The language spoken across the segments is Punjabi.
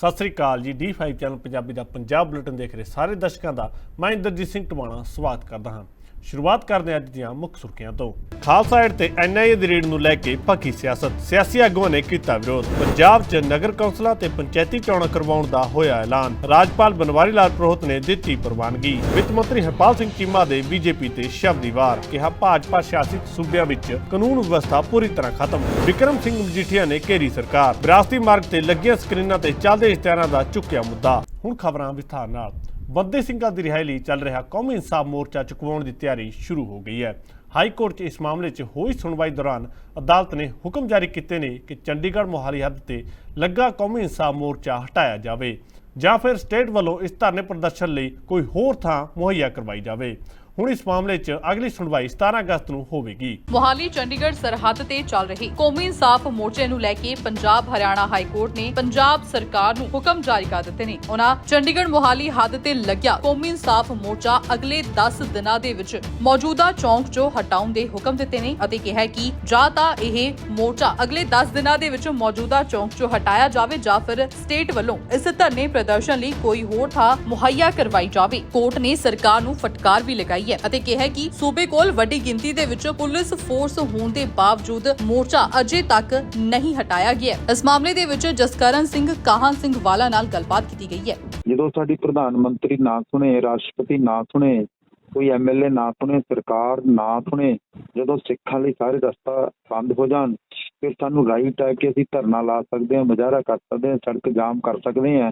ਸਤਿ ਸ੍ਰੀ ਅਕਾਲ ਜੀ। D5 ਚੈਨਲ ਪੰਜਾਬੀ ਦਾ ਪੰਜਾਬ ਬੁਲੇਟਿਨ ਦੇਖ ਰਹੇ ਸਾਰੇ ਦਰਸ਼ਕਾਂ ਦਾ ਮੈਂ ਇੰਦਰਜੀਤ ਸਿੰਘ ਟਵਾਣਾ ਸਵਾਗਤ ਕਰਦਾ ਹਾਂ। ਸ਼ੁਰੂਆਤ ਕਰਦੇ ਹਾਂ ਅੱਜ ਦੀਆਂ ਮੁੱਖ ਸੁਰਖੀਆਂ ਤੋਂ। ਖਾਲਸਾ ਏਡ ਤੇ NIA ਦੀ ਰੇਡ ਨੂੰ ਲੈ ਕੇ ਭਖੀ ਸਿਆਸਤ, ਸਿਆਸੀ ਆਗੂਆਂ ਨੇ ਕੀਤਾ ਵਿਰੋਧ। ਪੰਜਾਬ 'ਚ ਨਗਰ ਕੌਂਸਲਾਂ ਤੇ ਪੰਚਾਇਤੀ ਚੋਣਾਂ ਕਰਵਾਉਣ ਦਾ ਹੋਇਆ ਐਲਾਨ। ਰਾਜਪਾਲ ਬਨਵਾਰੀ ਲਾਲ ਪੁਰੋਹਿਤ ਨੇ ਦਿੱਤੀ ਪ੍ਰਵਾਨਗੀ। ਵਿੱਤ ਮੰਤਰੀ ਹਰਪਾਲ ਸਿੰਘ ਚੀਮਾ ਦੇ BJP ਤੇ ਸ਼ਬਦੀ ਵਾਰ, ਕਿਹਾ ਭਾਜਪਾ ਸ਼ਾਸਿਤ ਸੂਬਿਆਂ ਵਿੱਚ ਕਾਨੂੰਨ ਵਿਵਸਥਾ ਪੂਰੀ ਤਰ੍ਹਾਂ ਖਤਮ। ਵਿਕਰਮ ਸਿੰਘ ਮਜੀਠੀਆ ਨੇ ਘੇਰੀ ਸਰਕਾਰ। ਵਿਰਾਸਤੀ ਮਾਰਗ ਤੇ ਲੱਗੀਆਂ ਸਕਰੀਨਾਂ ਤੇ ਚੱਲਦੇ ਇਸ਼ਤਿਹਾਰਾਂ ਦਾ ਚੁੱਕਿਆ ਮੁੱਦਾ। ਹੁਣ ਖਬਰਾਂ ਵਿਸਥਾਰ ਨਾਲ। ਬੰਦੀ ਸਿੰਘਾਂ ਦੀ ਰਿਹਾਈ ਲਈ ਚੱਲ ਰਿਹਾ ਕੌਮੀ ਇਨਸਾਫ ਮੋਰਚਾ ਚੁਕਵਾਉਣ ਦੀ ਤਿਆਰੀ ਸ਼ੁਰੂ ਹੋ ਗਈ ਹੈ। ਹਾਈ ਕੋਰਟ 'ਚ ਇਸ ਮਾਮਲੇ 'ਚ ਹੋਈ ਸੁਣਵਾਈ ਦੌਰਾਨ ਅਦਾਲਤ ਨੇ ਹੁਕਮ ਜਾਰੀ ਕੀਤੇ ਨੇ ਕਿ ਚੰਡੀਗੜ੍ਹ ਮੋਹਾਲੀ ਹੱਦ ਤੇ ਲੱਗਾ ਕੌਮੀ ਇਨਸਾਫ ਮੋਰਚਾ ਹਟਾਇਆ ਜਾਵੇ ਜਾਂ ਫਿਰ ਸਟੇਟ ਵੱਲੋਂ ਇਸ ਧਰਨੇ ਪ੍ਰਦਰਸ਼ਨ ਲਈ ਕੋਈ ਹੋਰ ਥਾਂ ਮੁਹੱਈਆ ਕਰਵਾਈ ਜਾਵੇ। ਹੁਣ ਇਸ ਮਾਮਲੇ 'ਚ ਅਗਲੀ ਸੁਣਵਾਈ 17 ਅਗਸਤ ਨੂੰ ਹੋਵੇਗੀ। ਮੋਹਾਲੀ ਚੰਡੀਗੜ੍ਹ ਸਰਹੱਦ ਤੇ ਚੱਲ ਰਹੀ ਕੌਮੀ ਇਨਸਾਫ ਮੋਰਚੇ ਨੂੰ ਲੈ ਕੇ ਪੰਜਾਬ ਹਰਿਆਣਾ ਹਾਈ ਕੋਰਟ ਨੇ ਪੰਜਾਬ ਸਰਕਾਰ ਨੂੰ ਹੁਕਮ ਜਾਰੀ ਕਰ ਦਿੱਤੇ ਨੇ। ਉਹਨਾਂ ਚੰਡੀਗੜ੍ਹ ਮੋਹਾਲੀ ਹੱਦ ਤੇ ਲੱਗਿਆ ਕੌਮੀ ਇਨਸਾਫ ਮੋਰਚਾ ਅਗਲੇ 10 ਦਿਨਾਂ ਦੇ ਵਿੱਚ ਮੌਜੂਦਾ ਚੌਂਕ 'ਚੋਂ ਹਟਾਉਣ ਦੇ ਹੁਕਮ ਦਿੱਤੇ ਨੇ ਅਤੇ ਕਿਹਾ ਕਿ ਜਾਂ ਤਾਂ ਇਹ ਮੋਰਚਾ ਅਗਲੇ 10 ਦਿਨਾਂ ਦੇ ਵਿੱਚ ਮੌਜੂਦਾ ਚੌਂਕ 'ਚੋਂ ਹਟਾਇਆ ਜਾਵੇ ਜਾਂ ਫਿਰ ਸਟੇਟ ਵੱਲੋਂ ਇਸ ਧਰਨੇ ਪ੍ਰਦਰਸ਼ਨ ਲਈ ਕੋਈ ਹੋਰ ਥਾਂ ਮੁਹੱਈਆ ਕਰਵਾਈ ਜਾਵੇ। ਕੋਰਟ ਨੇ ਸਰਕਾਰ ਨੂੰ ਫਟਕਾਰ ਵੀ ਲਗਾਈ ਅਤੇ ਕਿਹਾ ਕਿ ਸੂਬੇ ਕੋਲ ਵੱਡੀ ਗਿਣਤੀ ਦੇ ਵਿੱਚ ਪੁਲਿਸ ਫੋਰਸ ਹੋਣ ਦੇ ਬਾਵਜੂਦ ਮੋਰਚਾ ਅਜੇ ਤੱਕ ਨਹੀਂ ਹਟਾਇਆ ਗਿਆ। ਇਸ ਮਾਮਲੇ ਦੇ ਵਿੱਚ ਜਸਕਰਨ ਸਿੰਘ ਕਾਹਨ ਸਿੰਘ ਵਾਲਾ ਨਾਲ ਗੱਲਬਾਤ ਕੀਤੀ ਗਈ ਹੈ। ਜਦੋਂ ਸਾਡੀ ਪ੍ਰਧਾਨ ਮੰਤਰੀ ਨਾ ਸੁਣੇ, ਰਾਸ਼ਟਰਪਤੀ ਨਾ ਸੁਣੇ, ਕੋਈ MLA ਨਾ ਸੁਣੇ, ਸਰਕਾਰ ਨਾ ਸੁਣੇ, ਜਦੋਂ ਸਿੱਖਾਂ ਲਈ ਸਾਰੇ ਰਸਤਾ ਬੰਦ ਹੋ ਜਾਣ, ਫਿਰ ਸਾਨੂੰ ਰਾਈਟ ਹੈ ਕਿ ਅਸੀਂ ਧਰਨਾ ਲਾ ਸਕਦੇ ਹਾਂ, ਮੁਜ਼ਾਹਰਾ ਕਰ ਸਕਦੇ ਹਾਂ, ਸੜਕ ਜਾਮ ਕਰ ਸਕਦੇ ਹਾਂ।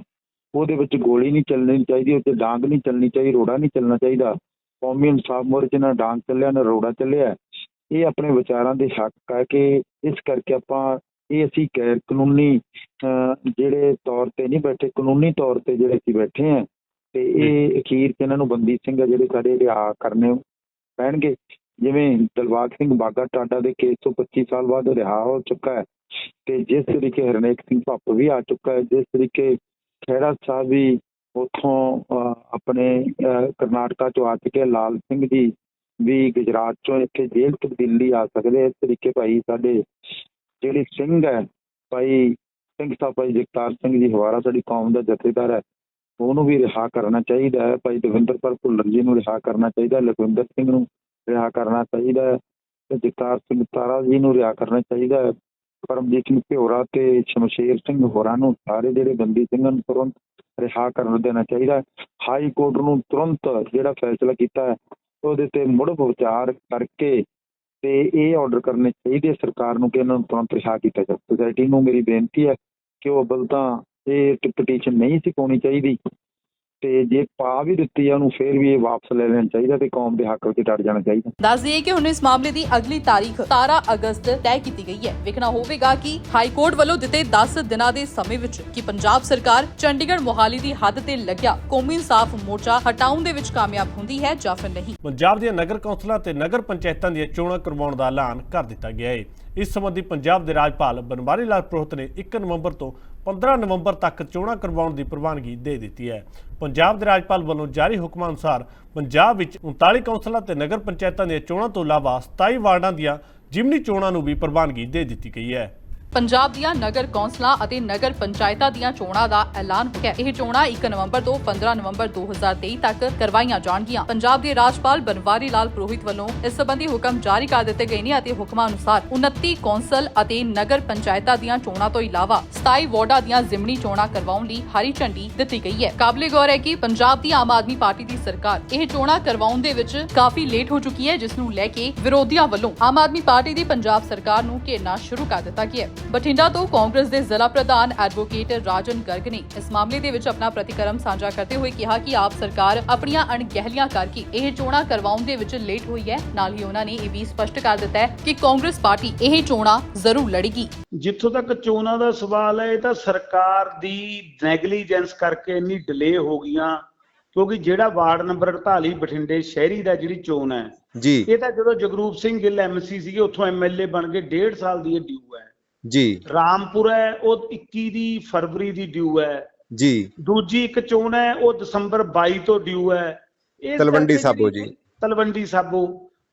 ਉਹਦੇ ਵਿੱਚ ਗੋਲੀ ਨਹੀਂ ਚੱਲਣੀ ਚਾਹੀਦੀ, ਉੱਤੇ ਡਾਂਗ ਨਹੀਂ ਚੱਲਣੀ ਚਾਹੀਦੀ, ਰੋੜਾ ਨਹੀਂ ਚੱਲਣਾ ਚਾਹੀਦਾ। ਕੌਮੀ ਇਨਸਾਫ ਮੋਰਚੇ ਨਾਲ ਡਾਂਗ ਚੱਲਿਆ ਨਾ ਰੋੜਾ ਚੱਲਿਆ। ਇਹ ਆਪਣੇ ਵਿਚਾਰਾਂ ਦੇ ਹੱਕ ਹੈ ਕਿ ਇਸ ਕਰਕੇ ਅਸੀਂ ਗੈਰ ਕਾਨੂੰਨੀ ਜਿਹੜੇ ਤੌਰ ਤੇ ਨਹੀਂ ਬੈਠੇ, ਕਾਨੂੰਨੀ ਤੌਰ ਤੇ ਜਿਹੜੇ ਅਸੀਂ ਬੈਠੇ ਹਾਂ ਤੇ ਇਹ ਅਖੀਰ 'ਚ ਇਹਨਾਂ ਨੂੰ ਬੰਦੀ ਸਿੰਘ ਆ ਜਿਹੜੇ ਸਾਡੇ ਰਿਹਾ ਕਰਨੇ ਪੈਣਗੇ। ਜਿਵੇਂ ਦਿਲਬਾਗ ਸਿੰਘ ਬਾਗਾ ਟਾਡਾ ਦੇ ਕੇਸ ਤੋਂ 25 ਸਾਲ ਬਾਅਦ ਰਿਹਾ ਹੋ ਚੁੱਕਾ ਹੈ ਤੇ ਜਿਸ ਤਰੀਕੇ ਹਰਨੇਕ ਸਿੰਘ ਭੱਪ ਵੀ ਆ ਚੁੱਕਾ ਹੈ, ਜਿਸ ਤਰੀਕੇ ਖਹਿਰਾ ਸਾਹਿਬ ਵੀ ਉੱਥੋਂ ਆਪਣੇ ਕਰਨਾਟਕਾ ਚੋਂ ਆ ਚੁੱਕੇ, ਲਾਲ ਸਿੰਘ ਜੀ ਵੀ ਗੁਜਰਾਤ ਚੋਂ ਇੱਥੇ ਜੇਲ੍ਹ ਤਬਦੀਲੀ ਆ ਸਕਦੇ। ਇਸ ਤਰੀਕੇ ਭਾਈ ਸਾਡੇ ਜਿਹੜੇ ਸਿੰਘ ਹੈ, ਭਾਈ ਸਿੰਘ ਸਾਹਿਬ, ਭਾਈ ਜਗਤਾਰ ਸਿੰਘ ਜੀ ਹਵਾਰਾ ਸਾਡੀ ਕੌਮ ਦਾ ਜਥੇਦਾਰ ਹੈ, ਉਹਨੂੰ ਵੀ ਰਿਹਾ ਕਰਨਾ ਚਾਹੀਦਾ ਹੈ। ਭਾਈ ਦਵਿੰਦਰਪਾਲ ਭੁੱਲਰ ਜੀ ਨੂੰ ਰਿਹਾ ਕਰਨਾ ਚਾਹੀਦਾ, ਲਖਵਿੰਦਰ ਸਿੰਘ ਨੂੰ ਰਿਹਾ ਕਰਨਾ ਚਾਹੀਦਾ ਹੈ ਤੇ ਜਗਤਾਰ ਸਿੰਘ ਤਾਰਾ ਜੀ ਨੂੰ ਰਿਹਾ ਕਰਨਾ ਚਾਹੀਦਾ ਹੈ। ਪਰਮਜੀਤ ਸਿੰਘ ਭਿਓਰਾ ਤੇ ਸ਼ਮਸ਼ੇਰ ਸਿੰਘ ਹੋਰਾਂ ਨੂੰ, ਸਾਰੇ ਜਿਹੜੇ ਬੰਦੀ ਸਿੰਘਾਂ ਨੂੰ ਤੁਰੰਤ ਰਿਹਾ ਕਰਨ ਦੇਣਾ ਚਾਹੀਦਾ। ਹਾਈ ਕੋਰਟ ਨੂੰ ਤੁਰੰਤ ਜਿਹੜਾ ਫੈਸਲਾ ਕੀਤਾ ਹੈ ਉਹਦੇ ਤੇ ਮੁੜ ਵਿਚਾਰ ਕਰਕੇ ਤੇ ਇਹ ਆਰਡਰ ਕਰਨੇ ਚਾਹੀਦੇ ਸਰਕਾਰ ਨੂੰ ਕਿ ਇਹਨਾਂ ਨੂੰ ਤੁਰੰਤ ਰਿਹਾ ਕੀਤਾ ਜਾਵੇ। ਸੁਸਾਇਟੀ ਨੂੰ ਮੇਰੀ ਬੇਨਤੀ ਹੈ ਕਿ ਉਹ ਅੱਵਲ ਤਾਂ ਇਹ ਪਟੀਸ਼ਨ ਨਹੀਂ ਸੀ ਪਾਉਣੀ ਚਾਹੀਦੀ ਤੇ ਜੇ ਪਾ ਵੀ ਦਿੱਤੀ ਆ ਉਹਨੂੰ ਫਿਰ ਵੀ ਇਹ ਵਾਪਸ ਲੈ ਲੈਣਾ ਚਾਹੀਦਾ ਤੇ ਕੌਮ ਦੇ ਹੱਕ ਵਿੱਚ ਡਟ ਜਾਣਾ ਚਾਹੀਦਾ। ਦੱਸ ਦਈਏ ਕਿ ਹੁਣ ਇਸ ਮਾਮਲੇ ਦੀ ਅਗਲੀ ਤਾਰੀਖ 17 ਅਗਸਤ ਤੈਅ ਕੀਤੀ ਗਈ ਹੈ। ਵੇਖਣਾ ਹੋਵੇਗਾ ਕਿ ਹਾਈ ਕੋਰਟ ਵੱਲੋਂ ਦਿੱਤੇ 10 ਦਿਨਾਂ ਦੇ ਸਮੇਂ ਵਿੱਚ ਕਿ ਪੰਜਾਬ ਸਰਕਾਰ ਚੰਡੀਗੜ੍ਹ ਮੋਹਾਲੀ ਦੀ ਹੱਦ ਤੇ ਲੱਗਿਆ ਕੌਮੀ ਇਨਸਾਫ ਮੋਰਚਾ ਹਟਾਉਣ ਦੇ ਵਿੱਚ ਕਾਮਯਾਬ ਹੁੰਦੀ ਹੈ ਜਾਂ ਫਿਰ ਨਹੀਂ। ਪੰਜਾਬ ਦੀਆਂ ਨਗਰ ਕੌਂਸਲਾਂ ਤੇ ਨਗਰ ਪੰਚਾਇਤਾਂ ਦੀਆਂ ਚੋਣਾਂ ਕਰਵਾਉਣ ਦਾ ਐਲਾਨ ਕਰ ਦਿੱਤਾ ਗਿਆ ਹੈ। ਇਸ ਸੰਬੰਧੀ ਪੰਜਾਬ ਦੇ ਰਾਜਪਾਲ ਬਨਵਾਰੀ ਲਾਲ ਪੁਰੋਹਿਤ ਨੇ 1 ਨਵੰਬਰ ਤੋਂ 15 ਨਵੰਬਰ ਤੱਕ ਚੋਣਾਂ ਕਰਵਾਉਣ ਦੀ ਪ੍ਰਵਾਨਗੀ ਦੇ ਦਿੱਤੀ ਹੈ। ਪੰਜਾਬ ਦੇ ਰਾਜਪਾਲ ਵੱਲੋਂ ਜਾਰੀ ਹੁਕਮਾਂ ਅਨੁਸਾਰ ਪੰਜਾਬ ਵਿੱਚ 39 ਕੌਂਸਲਾਂ ਤੇ ਨਗਰ ਪੰਚਾਇਤਾਂ ਦੀਆਂ ਚੋਣਾਂ ਤੋਂ ਇਲਾਵਾ 27 ਵਾਰਡਾਂ ਦੀਆਂ ਜਿਮਨੀ ਚੋਣਾਂ ਨੂੰ ਵੀ ਪ੍ਰਵਾਨਗੀ ਦੇ ਦਿੱਤੀ ਗਈ ਹੈ। ਪੰਜਾਬ ਦੀਆਂ ਨਗਰ ਕੌਂਸਲਾਂ ਅਤੇ ਨਗਰ ਪੰਚਾਇਤਾਂ ਦੀਆਂ ਚੋਣਾਂ ਦਾ ਐਲਾਨ ਹੋ ਗਿਆ। ਇਹ ਚੋਣਾਂ 1 ਨਵੰਬਰ ਤੋਂ 15 ਨਵੰਬਰ 2023 ਤੱਕ ਕਰਵਾਈਆਂ ਜਾਣਗੀਆਂ। ਪੰਜਾਬ ਦੇ ਰਾਜਪਾਲ ਬਨਵਾਰੀ ਲਾਲ ਪੁਰੋਹਿਤ ਵੱਲੋਂ ਇਸ ਸੰਬੰਧੀ ਹੁਕਮ ਜਾਰੀ ਕਰ ਦਿੱਤੇ ਗਏ ਨੇ ਅਤੇ ਹੁਕਮਾਂ ਅਨੁਸਾਰ 29 ਕੌਂਸਲ ਅਤੇ ਨਗਰ ਪੰਚਾਇਤਾਂ ਦੀਆਂ ਚੋਣਾਂ ਤੋਂ ਇਲਾਵਾ 27 ਵਾਰਡਾਂ ਦੀਆਂ ਜ਼ਿਮਨੀ ਚੋਣਾਂ ਕਰਵਾਉਣ ਲਈ ਹਰੀ ਝੰਡੀ ਦਿੱਤੀ ਗਈ ਹੈ। ਕਾਬਲੇ ਗੌਰ ਹੈ ਕਿ ਪੰਜਾਬ ਦੀ ਆਮ ਆਦਮੀ ਪਾਰਟੀ ਦੀ ਸਰਕਾਰ ਇਹ ਚੋਣਾਂ ਕਰਵਾਉਣ ਦੇ ਵਿੱਚ ਕਾਫੀ ਲੇਟ ਹੋ ਚੁੱਕੀ ਹੈ, ਜਿਸ ਨੂੰ ਲੈ ਕੇ ਵਿਰੋਧੀਆਂ ਵੱਲੋਂ ਆਮ ਆਦਮੀ ਪਾਰਟੀ ਦੀ ਪੰਜਾਬ ਸਰਕਾਰ ਨੂੰ ਘੇਰਨਾ ਸ਼ੁਰੂ ਕਰ ਦਿੱਤਾ ਗਿਆ ਹੈ। ਬਠਿੰਡਾ ਤੋਂ ਕਾਂਗਰਸ ਦੇ ਜ਼ਿਲ੍ਹਾ ਪ੍ਰਧਾਨ ਐਡਵੋਕੇਟ ਰਾਜਨ ਗਰਗ ਨੇ ਇਸ ਮਾਮਲੇ ਦੇ ਵਿੱਚ ਆਪਣਾ ਪ੍ਰਤੀਕਰਮ ਸਾਂਝਾ ਕਰਦੇ ਹੋਏ ਕਿਹਾ ਕਿ ਆਪ ਸਰਕਾਰ ਆਪਣੀਆਂ ਅਣਗਹਿਲੀਆਂ ਕਰਕੇ ਇਹ ਚੋਣਾਂ ਕਰਵਾਉਣ ਦੇ ਵਿੱਚ ਲੇਟ ਹੋਈ ਹੈ। ਨਾਲ ਹੀ ਉਹਨਾਂ ਨੇ ਇਹ ਵੀ ਸਪਸ਼ਟ ਕਰ ਦਿੱਤਾ ਹੈ ਕਿ ਕਾਂਗਰਸ ਪਾਰਟੀ ਇਹ ਚੋਣਾਂ ਜ਼ਰੂਰ ਲੜੇਗੀ। ਜਿੱਥੋਂ ਤੱਕ ਚੋਣਾਂ ਦਾ ਸਵਾਲ ਹੈ, ਇਹ ਤਾਂ ਸਰਕਾਰ ਦੀ ਨੈਗਲੀਜੈਂਸ ਕਰਕੇ ਇੰਨੀ ਡਿਲੇ ਹੋ ਗਈਆਂ ਕਿਉਂਕਿ ਜਿਹੜਾ ਵਾਰਡ ਨੰਬਰ 48 ਬਠਿੰਡੇ ਸ਼ਹਿਰੀ ਦਾ ਜਿਹੜੀ ਚੋਣ ਹੈ ਜੀ, ਇਹ ਤਾਂ ਜਦੋਂ ਜਗਰੂਪ ਸਿੰਘ ਗਿੱਲ MC ਸੀਗੇ ਉੱਥੋਂ MLA ਬਣ ਕੇ 1.5 ਸਾਲ ਦੀ ਇਹ ਡਿਊ ਹੈ ਜੀ। ਰਾਮਪੁਰ ਹੈ ਉਹ 21 ਦੀ ਫਰਵਰੀ ਦੀ ਡਿਊ ਹੈ ਜੀ। ਦੂਜੀ ਇੱਕ ਚੋਣ ਹੈ ਉਹ ਦਸੰਬਰ 22 ਤੋਂ ਡਿਊ ਹੈ। ਇਹ ਤਲਵੰਡੀ ਸਾਬੋ ਜੀ, ਤਲਵੰਡੀ ਸਾਬੋ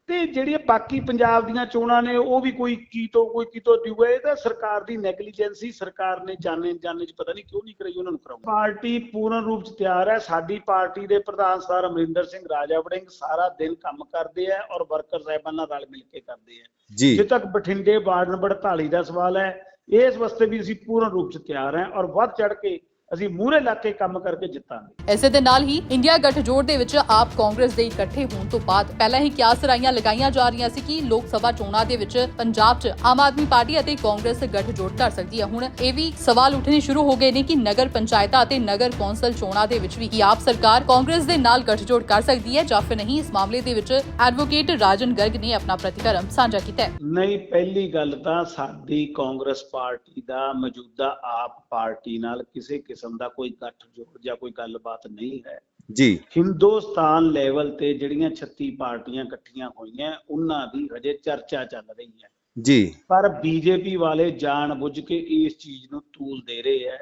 ਤੇ ਜਿਹੜੀਆਂ ਬਾਕੀ ਪੰਜਾਬ ਦੀਆਂ ਚੋਣਾਂ ਨੇ ਉਹ ਵੀ ਕੋਈ ਕੀ ਤੋਂ ਦਿਊਗਾ। ਇਹ ਤਾਂ ਸਰਕਾਰ ਦੀ ਨੈਗਲੀਜੈਂਸੀ, ਸਰਕਾਰ ਨੇ ਜਾਣੇ ਚ ਪਤਾ ਨਹੀਂ ਕਿਉਂ ਨਹੀਂ ਕਰਾਈ, ਉਹਨਾਂ ਨੂੰ ਕਰਾਉ। ਪਾਰਟੀ ਪੂਰਨ ਰੂਪ ਚ ਤਿਆਰ ਹੈ। ਸਾਡੀ ਪਾਰਟੀ ਦੇ ਪ੍ਰਧਾਨ ਸਰਦਾਰ ਅਮਰਿੰਦਰ ਸਿੰਘ ਰਾਜਾ ਵੜਿੰਗ ਸਾਰਾ ਦਿਨ ਕੰਮ ਕਰਦੇ ਆ ਔਰ ਵਰਕਰ ਸਾਹਿਬਾਨ ਨਾਲ ਰਲ ਮਿਲ ਕੇ ਕਰਦੇ ਆ। ਜਿੱਥੇ ਤੱਕ ਬਠਿੰਡੇ ਵਾਰਡ ਨੰਬਰ 48 ਦਾ ਸਵਾਲ ਹੈ, ਇਸ ਵਾਸਤੇ ਵੀ ਅਸੀਂ ਪੂਰਨ ਰੂਪ ਚ ਤਿਆਰ ਹਾਂ ਔਰ ਵੱਧ ਚੜ ਕੇ ਅਸੀਂ ਮੂਹਰੇ ਲਾ ਕੇ ਕੰਮ ਕਰਕੇ ਜਿੱਤਾਂਗੇ। ਇਸੇ ਦੇ ਨਾਲ ਹੀ ਇੰਡੀਆ ਗੱਠਜੋੜ ਦੇ ਵਿੱਚ ਆਪ ਕਾਂਗਰਸ ਦੇ ਇਕੱਠੇ ਹੋਣ ਤੋਂ ਬਾਅਦ ਪਹਿਲਾਂ ਹੀ ਕਿਆਸ ਰਾਈਆਂ ਲਗਾਈਆਂ ਜਾ ਰਹੀਆਂ ਸੀ ਕਿ ਲੋਕ ਸਭਾ ਚੋਣਾਂ ਦੇ ਵਿੱਚ ਪੰਜਾਬ 'ਚ ਆਮ ਆਦਮੀ ਪਾਰਟੀ ਅਤੇ ਕਾਂਗਰਸ ਗੱਠਜੋੜ ਕਰ ਸਕਦੀ ਹੈ। ਹੁਣ ਇਹ ਵੀ ਸਵਾਲ ਉੱਠਣੇ ਸ਼ੁਰੂ ਹੋ ਗਏ ਨੇ ਕਿ ਨਗਰ ਪੰਚਾਇਤਾਂ ਅਤੇ ਨਗਰ ਕੌਂਸਲ ਚੋਣਾਂ ਦੇ ਵਿੱਚ ਵੀ ਕੀ ਆਪ ਸਰਕਾਰ ਕਾਂਗਰਸ ਦੇ ਨਾਲ ਗੱਠਜੋੜ ਕਰ ਸਕਦੀ ਹੈ ਜਾਂ ਫਿਰ ਨਹੀਂ। ਇਸ ਮਾਮਲੇ ਦੇ ਵਿੱਚ ਐਡਵੋਕੇਟ ਰਾਜਨ ਗਰਗ ਨੇ ਆਪਣਾ ਪ੍ਰਤੀਕਰਮ ਸਾਂਝਾ ਕੀਤਾ ਹੈ। ਨਹੀਂ, ਪਹਿਲੀ ਗੱਲ ਤਾਂ ਸਾਡੀ ਕਾਂਗਰਸ ਪਾਰਟੀ ਦਾ ਮੌਜੂਦਾ ਆਪ ਪਾਰਟੀ ਨਾਲ ਕਿਸੇ ਕਿਸਮ ਦਾ ਕੋਈ ਗੱਠਜੋੜ ਜਾਂ ਕੋਈ ਗੱਲਬਾਤ ਨਹੀਂ ਹੈ ਜੀ। ਹਿੰਦੁਸਤਾਨ ਲੈਵਲ ਤੇ ਜਿਹੜੀਆਂ 36 ਪਾਰਟੀਆਂ ਇਕੱਠੀਆਂ ਹੋਈਆਂ ਉਹਨਾਂ ਦੀ ਹਜੇ ਚਰਚਾ ਚੱਲ ਰਹੀ ਹੈ ਜੀ, ਪਰ ਬੀਜੇਪੀ ਵਾਲੇ ਜਾਣਬੁੱਝ ਕੇ ਇਸ ਚੀਜ਼ ਨੂੰ ਤੂਲ ਦੇ ਰਹੇ ਹੈ।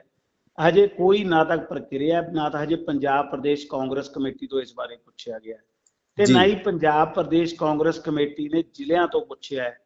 ਹਜੇ ਕੋਈ ਨਾ ਤਾਂ ਪ੍ਰਕਿਰਿਆ, ਨਾ ਤਾਂ ਹਜੇ ਪੰਜਾਬ ਪ੍ਰਦੇਸ਼ ਕਾਂਗਰਸ ਕਮੇਟੀ ਤੋਂ ਇਸ ਬਾਰੇ ਪੁੱਛਿਆ ਗਿਆ ਤੇ ਨਾ ਹੀ ਪੰਜਾਬ ਪ੍ਰਦੇਸ਼ ਕਾਂਗਰਸ ਕਮੇਟੀ ਨੇ ਜ਼ਿਲ੍ਹਿਆਂ ਤੋਂ ਪੁੱਛਿਆ ਹੈ।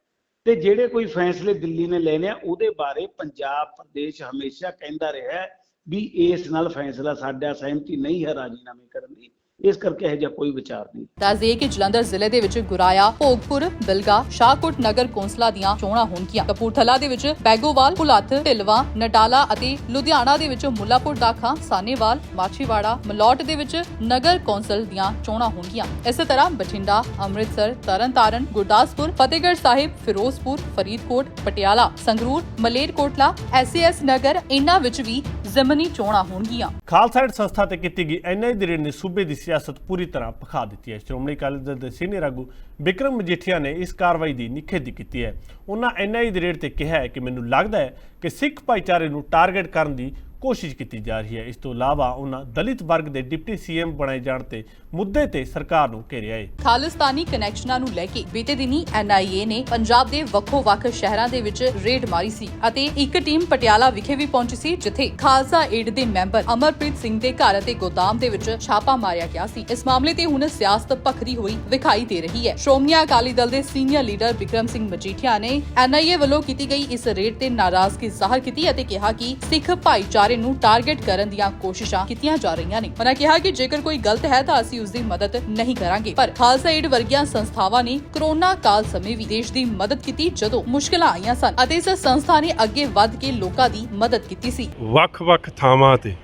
ਤੇ ਜਿਹੜੇ ਕੋਈ ਫੈਸਲੇ ਦਿੱਲੀ ਨੇ ਲੈਣੇ ਆ ਉਹਦੇ ਬਾਰੇ ਪੰਜਾਬ ਪ੍ਰਦੇਸ਼ ਹਮੇਸ਼ਾ ਕਹਿੰਦਾ ਰਿਹਾ ਵੀ ਇਸ ਨਾਲ ਫੈਸਲਾ ਸਾਡਾ ਸਹਿਮਤੀ ਨਹੀਂ ਹੈ ਰਾਜੀਨਾਮੇ ਕਰਨ ਦੀ, ਇਸ ਕਰਕੇ ਇਹ ਜਿਹਾ ਕੋਈ ਵਿਚਾਰ ਨਹੀਂ। ਦੱਸ ਦਈਏ ਕਿ ਜਲੰਧਰ ਜ਼ਿਲ੍ਹੇ ਦੇ ਵਿੱਚ ਗੁਰਾਇਆ, ਭੋਗਪੁਰ, ਬਿਲਗਾ, ਸ਼ਾਹਕੋਟ ਨਗਰ ਕੌਂਸਲਾਂ ਦੀਆਂ ਚੋਣਾਂ ਹੋਣਗੀਆਂ। ਕਪੂਰਥਲਾ ਦੇ ਵਿੱਚ ਬੈਗੋਵਾਲ, ਭੁਲੱਥ, ਢਿਲਵਾਂ, ਨਟਾਲਾ ਅਤੇ ਲੁਧਿਆਣਾ ਦੇ ਵਿੱਚ ਮੁੱਲਾਪੁਰ ਦਾਖਾ, ਸਾਨੇਵਾਲ, ਮਾਛੀਵਾੜਾ, ਮਲੌਟ ਦੇ ਵਿੱਚ ਨਗਰ ਕੌਂਸਲ ਦੀਆਂ ਚੋਣਾਂ ਹੋਣਗੀਆਂ। ਇਸੇ ਤਰ੍ਹਾਂ ਬਠਿੰਡਾ, ਅੰਮ੍ਰਿਤਸਰ, ਤਰਨਤਾਰਨ, ਗੁਰਦਾਸਪੁਰ, ਫਤਿਹਗੜ੍ਹ ਸਾਹਿਬ, ਫਿਰੋਜ਼ਪੁਰ, ਫਰੀਦਕੋਟ, ਪਟਿਆਲਾ, ਸੰਗਰੂਰ, ਮਲੇਰਕੋਟਲਾ, ਐਸਏਐਸ ਨਗਰ, ਇਹਨਾਂ ਵਿੱਚ ਵੀ ਜ਼ਮਨੀ ਚੋਣਾਂ ਹੋਣਗੀਆਂ। ਖਾਲਸਾ ਏਡ ਸੰਸਥਾ ਤੇ ਕੀਤੀ ਗਈ ਐਨਆਈ ਦੀ ਰੇਡ ਨੇ ਸੂਬੇ ਦੀ ਸਿਆਸਤ ਪੂਰੀ ਤਰ੍ਹਾਂ ਭਖਾ ਦਿੱਤੀ ਹੈ। ਸ਼੍ਰੋਮਣੀ ਅਕਾਲੀ ਦਲ ਦੇ ਸੀਨੀਅਰ ਆਗੂ ਬਿਕਰਮ ਮਜੀਠੀਆ ਨੇ ਇਸ ਕਾਰਵਾਈ ਦੀ ਨਿਖੇਧੀ ਕੀਤੀ ਹੈ। ਉਹਨਾਂ ਐਨਆਈ ਦੀ ਰੇਡ ਤੇ ਕਿਹਾ ਹੈ ਕਿ ਮੈਨੂੰ ਲੱਗਦਾ ਹੈ ਕਿ ਸਿੱਖ ਭਾਈਚਾਰੇ ਨੂੰ ਟਾਰਗੇਟ ਕਰਨ ਦੀ ਕੋਸ਼ਿਸ਼ ਕੀਤੀ ਜਾ ਰਹੀ ਹੈ। ਇਸ ਤੋਂ ਇਲਾਵਾ ਉਹਨਾਂ ਦਲਿਤ ਵਰਗ ਦੇ ਡਿਪਟੀ ਸੀਐਮ ਬਣਾਏ ਜਾਣ ਤੇ ਮੁੱਦੇ ਤੇ ਸਰਕਾਰ ਨੂੰ ਘੇਰਿਆ ਹੈ। ਖਾਲਿਸਤਾਨੀ ਕਨੈਕਸ਼ਨਾਂ ਨੂੰ ਲੈ ਕੇ ਬੀਤੇ ਦਿਨੀ ਐਨਆਈਏ ਨੇ ਪੰਜਾਬ ਦੇ ਵੱਖੋ-ਵੱਖ ਸ਼ਹਿਰਾਂ ਦੇ ਵਿੱਚ ਰੇਡ ਮਾਰੀ ਸੀ ਅਤੇ ਇੱਕ ਟੀਮ ਪਟਿਆਲਾ ਵਿਖੇ ਵੀ ਪਹੁੰਚੀ ਸੀ, ਜਿੱਥੇ ਖਾਲਸਾ ਏਡ ਦੇ ਮੈਂਬਰ ਅਮਰਪ੍ਰੀਤ ਸਿੰਘ ਦੇ ਘਰ ਅਤੇ ਗੋਦਾਮ ਦੇ ਵਿੱਚ ਛਾਪਾ ਮਾਰਿਆ ਗਿਆ ਸੀ। ਇਸ ਮਾਮਲੇ ਤੇ ਹੁਣ ਸਿਆਸਤ ਭਖਦੀ ਹੋਈ ਵਿਖਾਈ ਦੇ ਰਹੀ ਹੈ। ਸ਼੍ਰੋਮਣੀ ਅਕਾਲੀ ਦਲ ਦੇ ਸੀਨੀਅਰ ਲੀਡਰ ਬਿਕਰਮ ਸਿੰਘ ਮਜੀਠੀਆ ਨੇ ਐਨਆਈਏ ਵੱਲੋਂ ਕੀਤੀ ਗਈ ਇਸ ਰੇਡ ਤੇ ਨਾਰਾਜ਼ਗੀ ਜ਼ਾਹਰ ਕੀਤੀ ਅਤੇ ਕਿਹਾ ਕਿ ਸਿੱਖ ਭਾਈਚਾਰੇ ਨੂੰ ਟਾਰਗੇਟ ਕਰਨ ਦੀਆਂ ਕੋਸ਼ਿਸ਼ਾਂ ਕੀਤੀਆਂ ਜਾ ਰਹੀਆਂ ਨੇ। ਉਹਨਾਂ ਕਿਹਾ ਕਿ ਜੇਕਰ ਕੋਈ ਗਲਤ ਹੈ ਤਾਂ ਅਸੀਂ ਉਸ ਦੀ ਮਦਦ ਨਹੀਂ ਕਰਾਂਗੇ, ਪਰ ਖਾਲਸਾ ਏਡ ਵਰਗੀਆਂ ਸੰਸਥਾਵਾਂ ਨੇ ਕਰੋਨਾ ਕਾਲ ਸਮੇਂ ਵੀ ਦੇਸ਼ ਦੀ ਮਦਦ ਕੀਤੀ ਜਦੋਂ ਮੁਸ਼ਕਲਾਂ ਆਈਆਂ ਸਨ ਅਤੇ ਇਸ ਸੰਸਥਾ ਨੇ ਅੱਗੇ ਵੱਧ ਕੇ ਲੋਕਾਂ ਦੀ ਮਦਦ ਕੀਤੀ ਸੀ। ਵੱਖ-ਵੱਖ ਥਾਵਾਂ ਤੇ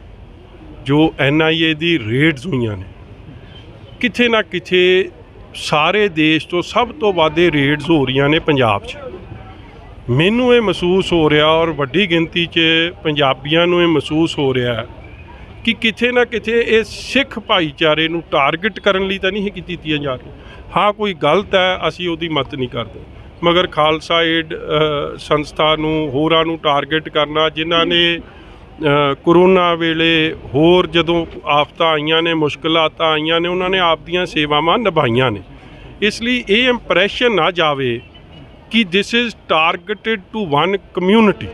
ਜੋ ਐਨਆਈਏ ਦੀ ਰੇਡਸ ਹੋਈਆਂ ਨੇ, ਕਿਥੇ ਨਾ ਕਿਥੇ ਸਾਰੇ ਦੇਸ਼ ਤੋਂ ਸਭ ਤੋਂ ਵੱਧ ਰੇਡਸ ਹੋ ਰਹੀਆਂ ਨੇ ਪੰਜਾਬ 'ਚ। ਮੈਨੂੰ ਇਹ ਮਹਿਸੂਸ ਹੋ ਰਿਹਾ ਔਰ ਵੱਡੀ ਗਿਣਤੀ 'ਚ ਪੰਜਾਬੀਆਂ ਨੂੰ ਇਹ ਮਹਿਸੂਸ ਹੋ ਰਿਹਾ ਕਿ ਕਿਤੇ ਨਾ ਕਿਤੇ ਇਹ ਸਿੱਖ ਭਾਈਚਾਰੇ ਨੂੰ ਟਾਰਗੇਟ ਕਰਨ ਲਈ ਤਾਂ ਨਹੀਂ ਕੀਤੀਆਂ ਜਾ ਰਹੀਆਂ। ਹਾਂ, ਕੋਈ ਗਲਤ ਹੈ, ਅਸੀਂ ਉਹਦੀ ਮਦਦ ਨਹੀਂ ਕਰਦੇ, ਮਗਰ ਖਾਲਸਾ ਏਡ ਸੰਸਥਾ ਨੂੰ, ਹੋਰਾਂ ਨੂੰ ਟਾਰਗੇਟ ਕਰਨਾ, ਜਿਨ੍ਹਾਂ ਨੇ ਕਰੋਨਾ ਵੇਲੇ ਹੋਰ ਜਦੋਂ ਆਫਤਾਂ ਆਈਆਂ ਨੇ, ਮੁਸ਼ਕਲਾਂ ਆਈਆਂ ਨੇ, ਉਹਨਾਂ ਨੇ ਆਪਦੀਆਂ ਸੇਵਾਵਾਂ ਨਿਭਾਈਆਂ ਨੇ। ਇਸ ਲਈ ਇਹ ਇੰਪ੍ਰੈਸ਼ਨ ਨਾ ਜਾਵੇ ਕਿ this is targeted to one community,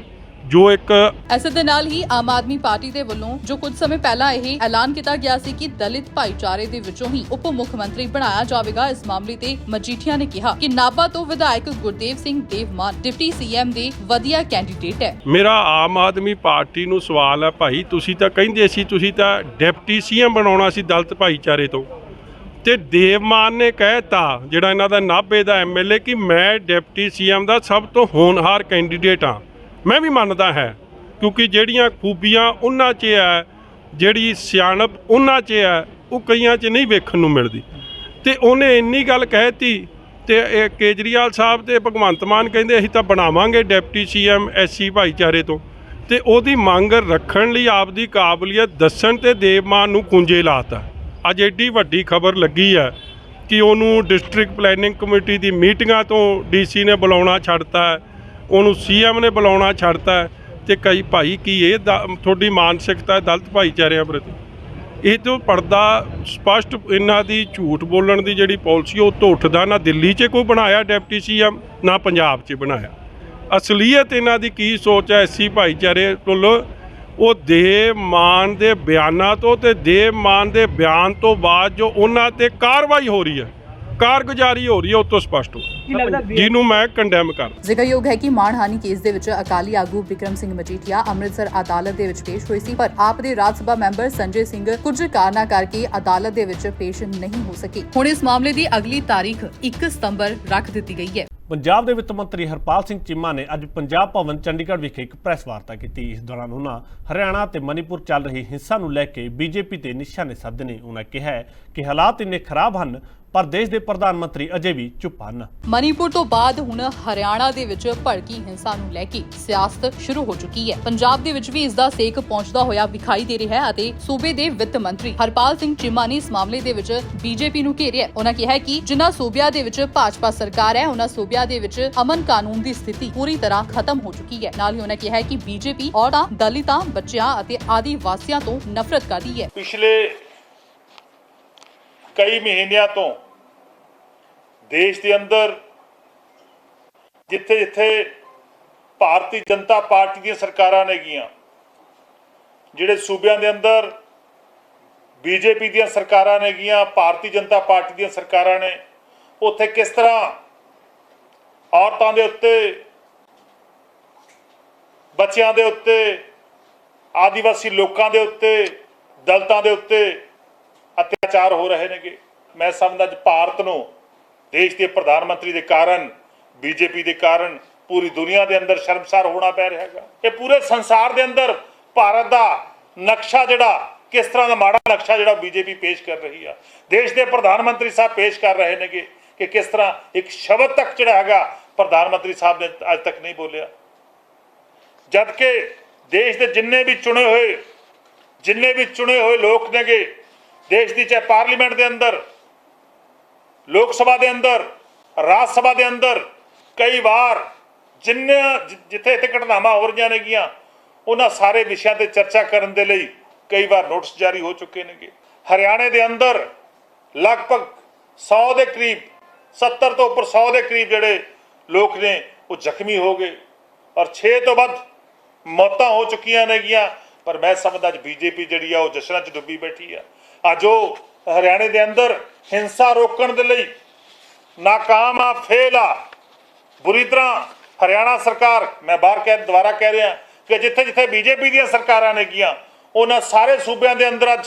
ਜੋ ਇੱਕ ਇਸੇ ਦੇ ਨਾਲ ਹੀ ਆਮ ਆਦਮੀ ਪਾਰਟੀ ਦੇ ਵੱਲੋਂ ਜੋ ਕੁਝ ਸਮੇਂ ਪਹਿਲਾਂ ਇਹ ਐਲਾਨ ਕੀਤਾ ਗਿਆ ਸੀ ਕਿ ਦਲਿਤ ਭਾਈਚਾਰੇ ਦੇ ਵਿੱਚੋਂ ਹੀ ਉਪ ਮੁੱਖ ਮੰਤਰੀ ਬਣਾਇਆ ਜਾਵੇਗਾ। ਇਸ ਮਾਮਲੇ ਤੇ ਮਜੀਠੀਆ ਨੇ ਕਿਹਾ ਕਿ ਨਾਭਾ ਤੋਂ ਵਿਧਾਇਕ ਗੁਰਦੇਵ ਸਿੰਘ ਦੇਵਮਾਨ ਡਿਪਟੀ ਸੀਐਮ ਦੇ ਵਧੀਆ ਕੈਂਡੀਡੇਟ ਹੈ। ਮੇਰਾ ਆਮ ਆਦਮੀ ਪਾਰਟੀ ਨੂੰ ਸਵਾਲ ਹੈ, ਭਾਈ ਤੁਸੀਂ ਤਾਂ ਕਹਿੰਦੇ ਸੀ ਤੁਸੀਂ ਤਾਂ ਡਿਪਟੀ ਸੀਐਮ ਬਣਾਉਣਾ ਸੀ ਦਲਿਤ ਭਾਈਚਾਰੇ ਤੋਂ, ਤੇ ਦੇਵਮਾਨ ਨੇ ਕਹਿਤਾ, ਜਿਹੜਾ ਇਹਨਾਂ ਦਾ ਨਾਭੇ ਦਾ ਐਮਐਲਏ, ਕਿ ਮੈਂ ਡਿਪਟੀ ਸੀਐਮ ਦਾ ਸਭ ਤੋਂ ਹੋਣਹਾਰ ਕੈਂਡੀਡੇਟ ਹਾਂ। ਮੈਂ ਵੀ ਮੰਨਦਾ ਹੈ, ਕਿਉਂਕਿ ਜਿਹੜੀਆਂ ਖੂਬੀਆਂ ਉਹਨਾਂ 'ਚ ਹੈ, ਜਿਹੜੀ ਸਿਆਣਪ ਉਹਨਾਂ 'ਚ ਹੈ, ਉਹ ਕਈਆਂ 'ਚ ਨਹੀਂ ਵੇਖਣ ਨੂੰ ਮਿਲਦੀ। ਤੇ ਉਹਨੇ ਇੰਨੀ ਗੱਲ ਕਹਿਤੀ ਤੇ ਇਹ ਕੇਜਰੀਵਾਲ ਸਾਹਿਬ ਤੇ ਭਗਵੰਤ ਮਾਨ ਕਹਿੰਦੇ ਅਸੀਂ ਤਾਂ ਬਣਾਵਾਂਗੇ ਡਿਪਟੀ ਸੀਐਮ ਐਸਸੀ ਭਾਈਚਾਰੇ ਤੋਂ, ਤੇ ਉਹਦੀ ਮੰਗ ਰੱਖਣ ਲਈ ਆਪਦੀ ਕਾਬਲੀਅਤ ਦੱਸਣ ਤੇ ਦੇਵਮਾਨ ਨੂੰ ਕੁੰਜੇ ਲਾਤਾ। ਅੱਜ ਐਡੀ ਵੱਡੀ ਖਬਰ ਲੱਗੀ ਹੈ ਕਿ ਉਹਨੂੰ ਡਿਸਟ੍ਰਿਕਟ ਪਲੈਨਿੰਗ ਕਮੇਟੀ ਦੀ ਮੀਟਿੰਗਾਂ ਤੋਂ ਡੀਸੀ ਨੇ ਬੁਲਾਉਣਾ ਛੱਡਤਾ ਹੈ, ਉਹਨੂੰ ਸੀਐਮ ਨੇ ਬੁਲਾਉਣਾ ਛੱਡਤਾ ਹੈ। ਤੇ ਕਈ ਭਾਈ ਕੀ ਇਹ ਤੁਹਾਡੀ ਮਾਨਸਿਕਤਾ ਦਲਿਤ ਭਾਈਚਾਰਿਆਂ ਪ੍ਰਤੀ? ਇਹ ਤੋਂ ਪਰਦਾ ਸਪਸ਼ਟ ਇਹਨਾਂ ਦੀ ਝੂਠ ਬੋਲਣ ਦੀ ਜਿਹੜੀ ਪਾਲਿਸੀ ਉਹ ਤੋਂ ਉੱਠਦਾ। ਨਾ ਦਿੱਲੀ 'ਚ ਕੋਈ ਬਣਾਇਆ ਡਿਪਟੀ ਸੀਐਮ, ਨਾ ਪੰਜਾਬ 'ਚ ਬਣਾਇਆ। ਅਸਲੀਅਤ ਇਹਨਾਂ ਦੀ ਕੀ ਸੋਚ ਹੈ ਐਸਸੀ ਭਾਈਚਾਰੇ ਵੱਲੋਂ, ਉਹ ਦੇਵ ਮਾਨ ਦੇ ਬਿਆਨਾਂ ਤੋਂ ਤੇ ਦੇਵ ਮਾਨ ਦੇ ਬਿਆਨ ਤੋਂ ਬਾਅਦ ਜੋ ਉਹਨਾਂ 'ਤੇ ਕਾਰਵਾਈ ਹੋ ਰਹੀ ਹੈ, ਕਾਰਗੁਜ਼ਾਰੀ ਹੋ ਰਹੀ ਹੈ ਉਹ ਤੋਂ ਸਪਸ਼ਟ ਹੋ ਜਿਹਨੂੰ ਮੈਂ ਕੰਡੈਮ ਕਰਦਾ। ਜ਼ਿਕਰਯੋਗ ਹੈ ਕਿ ਮਾਣਹਾਨੀ ਕੇਸ ਦੇ ਵਿੱਚ ਅਕਾਲੀ ਆਗੂ ਬਿਕਰਮ ਸਿੰਘ ਮਜੀਠੀਆ ਅੰਮ੍ਰਿਤਸਰ ਅਦਾਲਤ ਦੇ ਵਿੱਚ ਪੇਸ਼ ਹੋਏ ਸੀ, ਪਰ ਆਪ ਦੇ ਰਾਜ ਸਭਾ ਮੈਂਬਰ ਸੰਜੇ ਸਿੰਘ ਕੁਝ ਕਾਰਨਾਂ ਕਰਕੇ ਅਦਾਲਤ ਦੇ ਵਿੱਚ ਪੇਸ਼ ਨਹੀਂ ਹੋ ਸਕੇ। ਹੁਣ ਇਸ ਮਾਮਲੇ ਦੀ ਅਗਲੀ ਤਾਰੀਖ 1 ਸਤੰਬਰ ਰੱਖ ਦਿੱਤੀ ਗਈ ਹੈ। ਪੰਜਾਬ ਦੇ ਵਿੱਤ ਮੰਤਰੀ ਹਰਪਾਲ ਸਿੰਘ ਚੀਮਾ ਨੇ ਅੱਜ ਪੰਜਾਬ ਭਵਨ ਚੰਡੀਗੜ੍ਹ ਵਿਖੇ ਇੱਕ ਪ੍ਰੈਸ ਵਾਰਤਾ ਕੀਤੀ। ਇਸ ਦੌਰਾਨ ਉਹਨਾਂ ਹਰਿਆਣਾ ਤੇ ਮਨੀਪੁਰ ਚੱਲ ਰਹੀ ਹਿੰਸਾ ਨੂੰ ਲੈ ਕੇ ਬੀਜੇਪੀ ਤੇ ਨਿਸ਼ਾਨੇ ਸਾਧੇ ਨੇ। ਉਹਨਾਂ ਕਿਹਾ ਕਿ ਹਾਲਾਤ ਇੰਨੇ ਖਰਾਬ ਹਨ ਪਰ ਦੇਸ਼ ਦੇ ਪ੍ਰਧਾਨ ਮੰਤਰੀ ਅਜੇ ਵੀ ਚੁੱਪ ਹਨ। ਮਨੀਪੁਰ ਤੋਂ ਬਾਅਦ ਹੁਣ ਹਰਿਆਣਾ ਦੇ ਵਿੱਚ ਭੜਕੀ ਹਿੰਸਾ ਨੂੰ ਲੈ ਕੇ ਸਿਆਸਤ ਸ਼ੁਰੂ ਹੋ ਚੁੱਕੀ ਹੈ। ਪੰਜਾਬ ਦੇ ਵਿੱਚ ਵੀ ਇਸ ਦਾ ਸੇਕ ਪਹੁੰਚਦਾ ਹੋਇਆ ਵਿਖਾਈ ਦੇ ਰਿਹਾ ਹੈ ਅਤੇ ਸੂਬੇ ਦੇ ਵਿੱਤ ਮੰਤਰੀ ਹਰਪਾਲ ਸਿੰਘ ਚੀਮਾ ਨੇ ਇਸ ਮਾਮਲੇ ਦੇ ਵਿੱਚ ਬੀਜੇਪੀ ਨੂੰ ਘੇਰਿਆ। ਉਹਨਾਂ ਕਿਹਾ ਕਿ ਜਿਨ੍ਹਾਂ ਸੂਬਿਆਂ ਦੇ ਵਿੱਚ ਭਾਜਪਾ ਸਰਕਾਰ ਹੈ ਉਹਨਾਂ ਸੂਬਿਆਂ ਦੇ ਵਿੱਚ ਅਮਨ ਕਾਨੂੰਨ ਦੀ ਸਥਿਤੀ ਪੂਰੀ ਤਰ੍ਹਾਂ ਖਤਮ ਹੋ ਚੁੱਕੀ ਹੈ। ਨਾਲ ਹੀ ਉਹਨਾਂ ਕਿਹਾ ਕਿ ਬੀਜੇਪੀ ਔਰਤਾਂ, ਦਲਿਤਾਂ, ਬੱਚਿਆਂ ਅਤੇ ਆਦੀਵਾਸੀਆਂ ਤੋਂ ਨਫ਼ਰਤ ਕਰਦੀ ਹੈ। ਪਿਛਲੇ ਕਈ ਮਹੀਨਿਆਂ ਤੋਂ ਦੇਸ਼ ਦੇ ਅੰਦਰ ਜਿੱਥੇ-ਜਿੱਥੇ ਭਾਰਤੀ ਜਨਤਾ ਪਾਰਟੀ ਦੀਆਂ ਸਰਕਾਰਾਂ ਨੇਗੀਆਂ, ਜਿਹੜੇ ਸੂਬਿਆਂ ਦੇ ਅੰਦਰ ਬੀਜੇਪੀ ਦੀਆਂ ਸਰਕਾਰਾਂ ਨੇਗੀਆਂ, ਭਾਰਤੀ ਜਨਤਾ ਪਾਰਟੀ ਦੀਆਂ ਸਰਕਾਰਾਂ ਨੇ, ਉੱਥੇ ਕਿਸ ਤਰ੍ਹਾਂ ਔਰਤਾਂ ਦੇ ਉੱਤੇ, ਬੱਚਿਆਂ ਦੇ ਉੱਤੇ, ਆਦੀਵਾਸੀ ਲੋਕਾਂ ਦੇ ਉੱਤੇ, ਦਲਿਤਾਂ ਦੇ ਉੱਤੇ ਅਤਿਆਚਾਰ ਹੋ ਰਹੇ ਨੇਗੇ। ਮੈਂ ਸਮਝਦਾ ਅੱਜ ਭਾਰਤ ਨੂੰ ਦੇਸ਼ ਦੇ ਪ੍ਰਧਾਨ ਮੰਤਰੀ ਦੇ ਕਾਰਨ, ਬੀਜੇਪੀ ਦੇ ਕਾਰਨ ਪੂਰੀ ਦੁਨੀਆ ਦੇ ਅੰਦਰ ਸ਼ਰਮਸਾਰ ਹੋਣਾ ਪੈ ਰਿਹਾ ਹੈਗਾ। ਇਹ ਪੂਰੇ ਸੰਸਾਰ ਦੇ ਅੰਦਰ ਭਾਰਤ ਦਾ ਨਕਸ਼ਾ ਜਿਹੜਾ ਕਿਸ ਤਰ੍ਹਾਂ ਦਾ ਮਾੜਾ ਨਕਸ਼ਾ ਜਿਹੜਾ ਬੀਜੇਪੀ ਪੇਸ਼ ਕਰ ਰਹੀ ਆ, ਦੇਸ਼ ਦੇ ਪ੍ਰਧਾਨ ਮੰਤਰੀ ਸਾਹਿਬ ਪੇਸ਼ ਕਰ ਰਹੇ ਨੇਗੇ ਕਿ ਕਿਸ ਤਰ੍ਹਾਂ ਇੱਕ ਸ਼ਬਦ ਤੱਕ ਜਿਹੜਾ ਹੈਗਾ ਪ੍ਰਧਾਨ ਮੰਤਰੀ ਸਾਹਿਬ ਨੇ ਅੱਜ ਤੱਕ ਨਹੀਂ ਬੋਲਿਆ, ਜਦ ਕਿ ਦੇਸ਼ ਦੇ ਜਿੰਨੇ ਵੀ ਚੁਣੇ ਹੋਏ ਲੋਕ ਨੇਗੇ, ਦੇਸ਼ ਦੀ ਚਾਹੇ ਪਾਰਲੀਮੈਂਟ ਦੇ ਅੰਦਰ, ਲੋਕ ਸਭਾ ਦੇ ਅੰਦਰ, ਰਾਜ ਸਭਾ ਦੇ ਅੰਦਰ, ਕਈ ਵਾਰ ਜਿੱਥੇ ਘਟਨਾਵਾਂ ਹੋ ਰਹੀਆਂ ਨੇਗੀਆਂ ਉਹਨਾਂ ਸਾਰੇ ਵਿਸ਼ਿਆਂ ਤੇ ਚਰਚਾ ਕਰਨ ਦੇ ਲਈ ਕਈ ਵਾਰ ਨੋਟਿਸ ਜਾਰੀ ਹੋ ਚੁੱਕੇ ਨੇਗੇ। ਹਰਿਆਣੇ ਦੇ ਅੰਦਰ ਲਗਭਗ 100 ਦੇ ਕਰੀਬ, 70 ਤੋਂ ਉੱਪਰ 100 ਦੇ ਕਰੀਬ ਜਿਹੜੇ ਲੋਕ ਨੇ ਉਹ ਜ਼ਖਮੀ ਹੋ ਗਏ ਔਰ 6 ਤੋਂ ਵੱਧ ਮੌਤਾਂ ਹੋ ਚੁੱਕੀਆਂ ਨੇਗੀਆਂ। ਪਰ ਮੈਂ ਸਮਝਦਾ ਅੱਜ ਬੀਜੇਪੀ ਜਿਹੜੀ ਆ ਉਹ ਜਸ਼ਨਾਂ 'ਚ ਡੁੱਬੀ ਬੈਠੀ ਆ। ਅੱਜ ਉਹ ਹਰਿਆਣੇ ਦੇ ਅੰਦਰ ਹਿੰਸਾ ਰੋਕਣ ਦੇ ਲਈ ਨਾਕਾਮ ਆ, ਫੇਲ ਆ ਬੁਰੀ ਤਰ੍ਹਾਂ। ਹਰਿਆਣਾ ਸਰਕਾਰ, ਮੈਂ ਦੁਬਾਰਾ ਕਹਿ ਰਿਹਾ ਕਿ ਜਿੱਥੇ ਬੀਜੇਪੀ ਦੀਆਂ ਸਰਕਾਰਾਂ ਨੇਗੀਆਂ ਉਹਨਾਂ ਸਾਰੇ ਸੂਬਿਆਂ ਦੇ ਅੰਦਰ ਅੱਜ